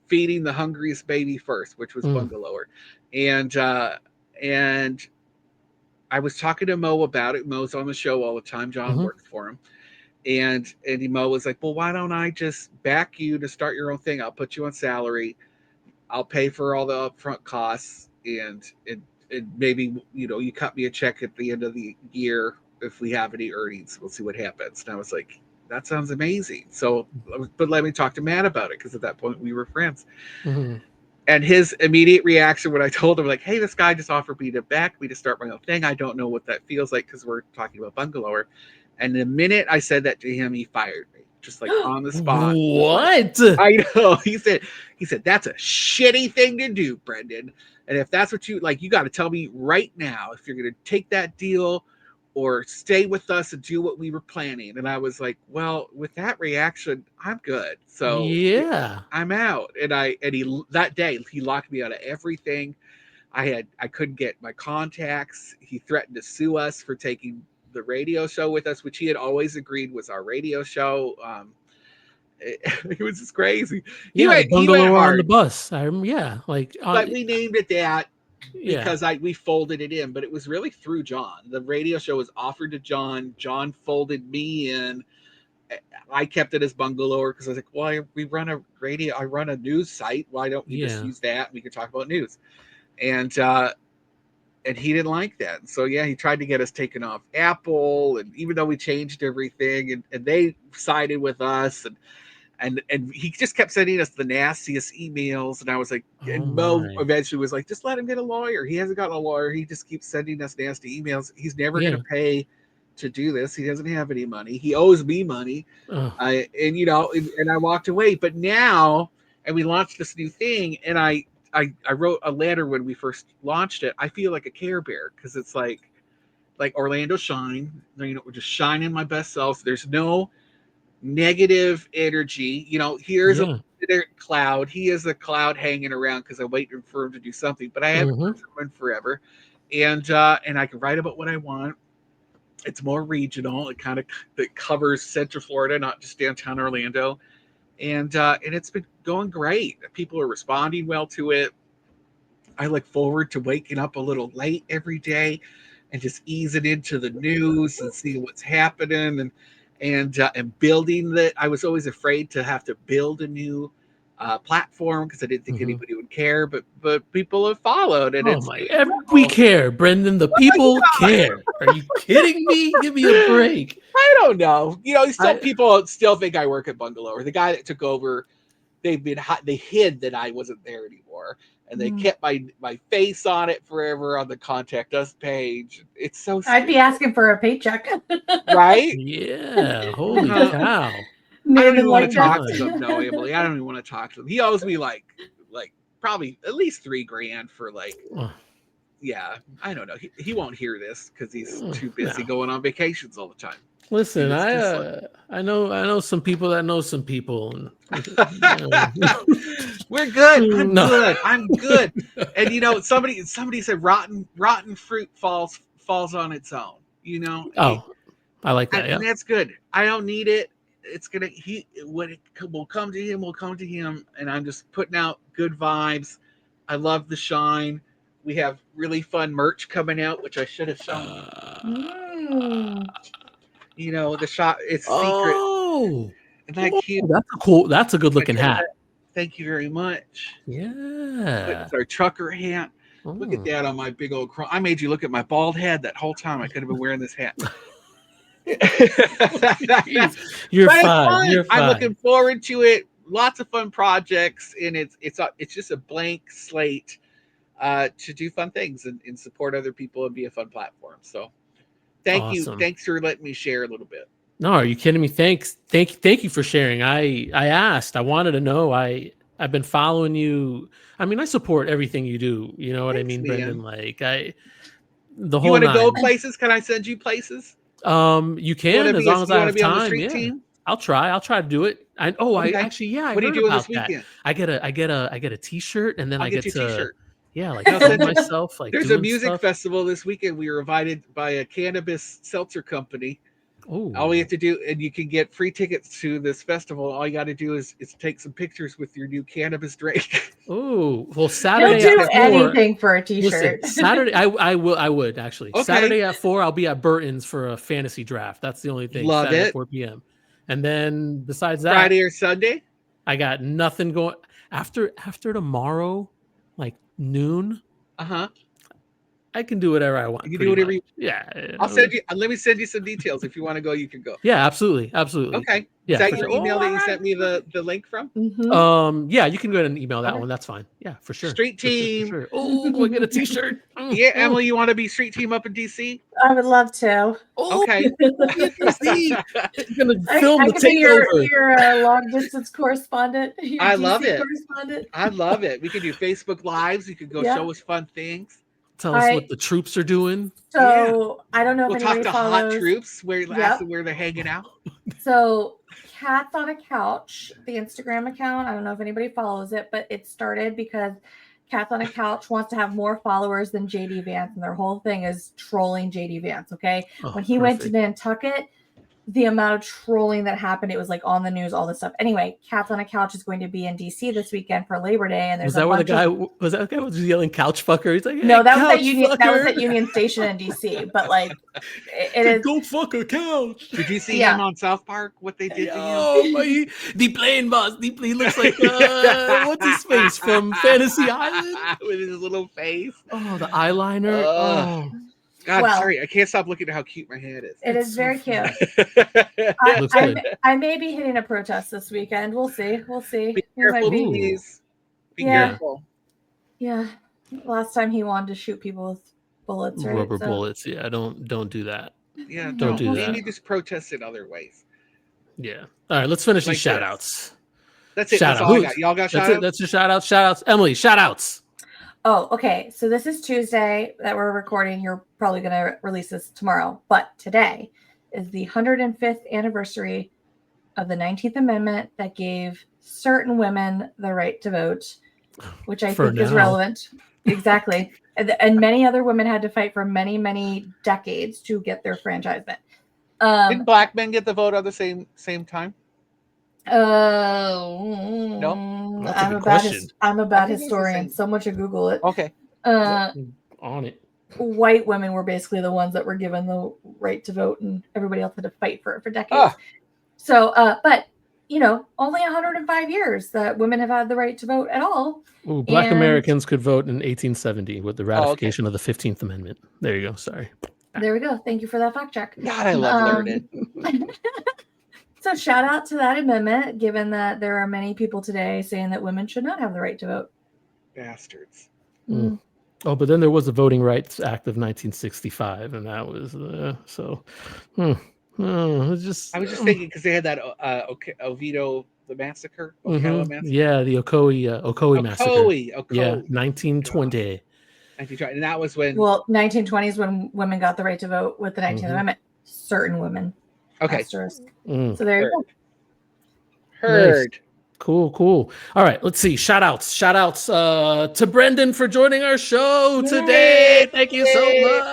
feeding the hungriest baby first, which was Bungalower. And I was talking to Mo about it. Mo's on the show all the time. John works for him. And Mo was like, well, why don't I just back you to start your own thing? I'll put you on salary. I'll pay for all the upfront costs. And maybe, you cut me a check at the end of the year if we have any earnings. We'll see what happens. And I was like, that sounds amazing. So, but let me talk to Matt about it, because at that point we were friends. Mm-hmm. And his immediate reaction when I told him, like, hey, this guy just offered me to back me to start my own thing. I don't know what that feels like, because we're talking about Bungalower. And the minute I said that to him, he fired me, just like on the spot. What? I know. He said, that's a shitty thing to do, Brendan. And if that's what you like, you got to tell me right now if you're going to take that deal or stay with us and do what we were planning. And I was like, well, with that reaction, I'm good. So yeah, I'm out. And he that day he locked me out of everything. I couldn't get my contacts. He threatened to sue us for taking the radio show with us, which he had always agreed was our radio show. It was just crazy. He went hard on the bus. But we named it that because we folded it in, but it was really through John. The radio show was offered to John. John folded me in. I kept it as Bungalower because I was like, well, I run a news site. Why don't we just use that? We can talk about news. And he didn't like that. So he tried to get us taken off Apple. And even though we changed everything and they sided with us and he just kept sending us the nastiest emails. And I was like, Mo eventually was like, just let him get a lawyer. He hasn't gotten a lawyer. He just keeps sending us nasty emails. He's never going to pay to do this. He doesn't have any money. He owes me money. And I walked away. But now, and we launched this new thing, and I wrote a letter when we first launched it. I feel like a Care Bear because it's like Orlando Shine. We're just shining my best self. There's no negative energy. Here's a cloud. He is a cloud hanging around because I'm waiting for him to do something. But I haven't heard from him forever, and I can write about what I want. It's more regional. It covers Central Florida, not just downtown Orlando. And it's been going great. People are responding well to it. I look forward to waking up a little late every day and just easing into the news and seeing what's happening and building that. I was always afraid to have to build a new platform because I didn't think anybody would care, but people have followed. And we care, Brendan. The people care. Are you kidding me? Give me a break. I don't know. People still think I work at Bungalower. The guy that took over, they hid that I wasn't there anymore, and they kept my face on it forever on the contact us page. It's so stupid. I'd be asking for a paycheck, right? Yeah. Holy cow. I don't even want to talk to him. No, Emily, I don't even want to talk to him. He owes me like probably at least $3,000 for I don't know. He won't hear this because he's too busy going on vacations all the time. Listen, I know some people that know some people. And, we're good. I'm good. And somebody said rotten fruit falls on its own. I like that. And that's good. I don't need it. It's when it will come to him, will come to him. And I'm just putting out good vibes. I love the shine. We have really fun merch coming out, which I should have shown. The shop, it's secret. Oh, isn't that cute? That's a good looking hat. Thank you very much. Yeah. It's our trucker hat. Look at that on my big old I made you look at my bald head that whole time. I could have been wearing this hat. You're fine. I'm looking forward to it. Lots of fun projects, and it's just a blank slate to do fun things and support other people and be a fun platform. So thank you. Thanks for letting me share a little bit. No, are you kidding me? Thank you for sharing. I wanted to know. I've been following you. I mean, I support everything you do. You know what I mean, Brendan? The whole. You want to go places? Can I send you places? You can as long as I have time. Team? I'll try to do it. I what are you doing this weekend? I get a t-shirt, and then I get to. Yeah, like film myself. Like there's doing a music stuff. festival this weekend. We were invited by a cannabis seltzer company. Oh, all we have to do, and you can get free tickets to this festival. All you got to do is take some pictures with your new cannabis drink. Oh, well, He'll Saturday do at 4. anything for a t-shirt. Listen, Saturday, I would actually. Okay. Saturday at 4, I'll be at Burton's for a fantasy draft. That's the only thing. Love Saturday it. at 4 p.m. And then besides that, Friday or Sunday, I got nothing going. After tomorrow, like noon, I can do whatever I want. you can do whatever you. Yeah, I'll send you. Let me send you some details. If you want to go, you can go. Yeah, absolutely. Okay. Yeah, Is that for your sure. email that you sent me the link from? Mm-hmm. Yeah, you can go ahead and email that one. That's fine. Yeah, for sure. Street team. For sure. Oh, I get a t-shirt. Yeah, Emily, you want to be street team up in DC? I would love to. Oh, Okay. DC. It's gonna film I the could be takeover. your long distance correspondent. Your I DC love it. correspondent. I love it. We can do Facebook Lives. You could go Yeah. show us fun things. Tell us what the troops are doing. So I don't know We'll if talk anybody to follows. hot troops. Ask them where they're hanging out. So Cats on a Couch, the Instagram account. I don't know if anybody follows it, but it started because Cats on a Couch wants to have more followers than JD Vance, and their whole thing is trolling JD Vance. Okay, when he went to Nantucket, the amount of trolling that happened, it was like on the news, all this stuff. Anyway, Cats on a Couch is going to be in DC this weekend for Labor Day, and there's was that the guy was yelling couch fucker? He's like, hey, no, that was fucker. at Union Station in DC, but like it is. Go fuck a couch. Did you see him on South Park? What they did to him? Oh, the plane boss. He looks like what's his face from Fantasy Island with his little face. Oh, the eyeliner. Oh. God, sorry, I can't stop looking at how cute my head is. It is very cute. I may be hitting a protest this weekend. We'll see. Be careful, please. Be careful. Yeah. Last time he wanted to shoot people with bullets, right? Rubber bullets. Yeah, don't do that. Yeah, don't do that. Maybe just protest in other ways. Yeah. All right, let's finish these shout outs. That's it. That's all I got. Y'all got shout outs? That's your shout outs. Shout outs. Emily, shout outs. Oh, okay. So this is Tuesday that we're recording. You're probably going to release this tomorrow. But today is the 105th anniversary of the 19th Amendment that gave certain women the right to vote, which I think is relevant. Exactly. And many other women had to fight for many, many decades to get their enfranchisement. Didn't black men get the vote at the same time? No, I'm a bad historian. Someone should Google it. Okay. On it. White women were basically the ones that were given the right to vote, and everybody else had to fight for it for decades. So, but only 105 years that women have had the right to vote at all. Ooh, Black Americans could vote in 1870 with the ratification of the 15th Amendment. There you go. Sorry. There we go. Thank you for that fact check. God, I love learning. So shout out to that amendment, given that there are many people today saying that women should not have the right to vote. Bastards. Mm. Oh, but then there was the Voting Rights Act of 1965, and that was so. I was just thinking because they had that Oviedo the massacre. Massacre. Yeah, the Ocoee massacre. Ocoee. Yeah, 1920. And that was when. Well, 1920 is when women got the right to vote with the 19th Amendment. Certain women. Okay. So there you go. Heard. Nice. Cool. All right, let's see. Shout outs to Brendan for joining our show today. Thank you so much.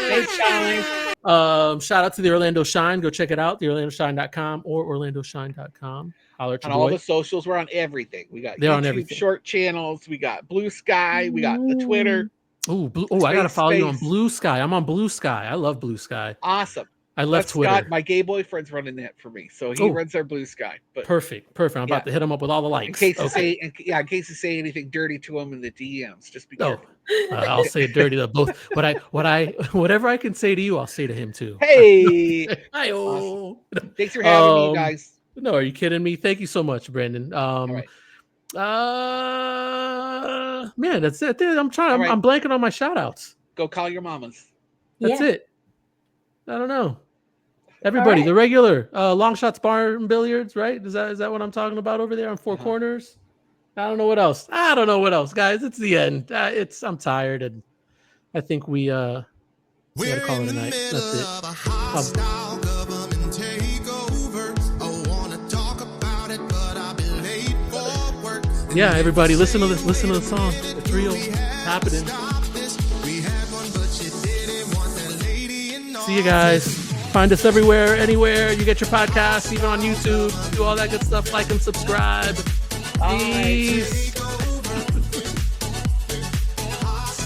Thanks, guys. Shout out to the Orlando Shine. Go check it out, theorlandoshine.com or orlandoshine.com. Holler at your on all boy. the socials. We're on everything. We got They're YouTube on everything. Short channels. We got Blue Sky. We got the Twitter. I gotta follow you on Blue Sky. I'm on Blue Sky. I love Blue Sky. Awesome. I left Twitter. Scott, my gay boyfriend's running that for me, so he runs our Blue Sky. But perfect. I'm about to hit him up with all the likes. In case you say anything dirty to him in the DMs, just be careful. I'll say dirty to both. Whatever I can say to you, I'll say to him too. Hey, awesome. Thanks for having me, guys. No, are you kidding me? Thank you so much, Brandon. Right. Man, that's it. I'm trying. I'm blanking on my shout outs. Go call your mamas. That's it. I don't know. Everybody, the regular Long Shots Bar and Billiards, right? Is that what I'm talking about over there on Four Corners? I don't know what else. Guys. It's the end. I'm tired, and I think we gotta call it a night. That's it. Government takeover. I wanna talk about it, but I've been late for work. yeah, everybody, listen to this. Listen to the song. It's real. It's happening. See you guys. Find us everywhere, anywhere you get your podcasts, even on YouTube. Do all that good stuff. Like and subscribe. Peace.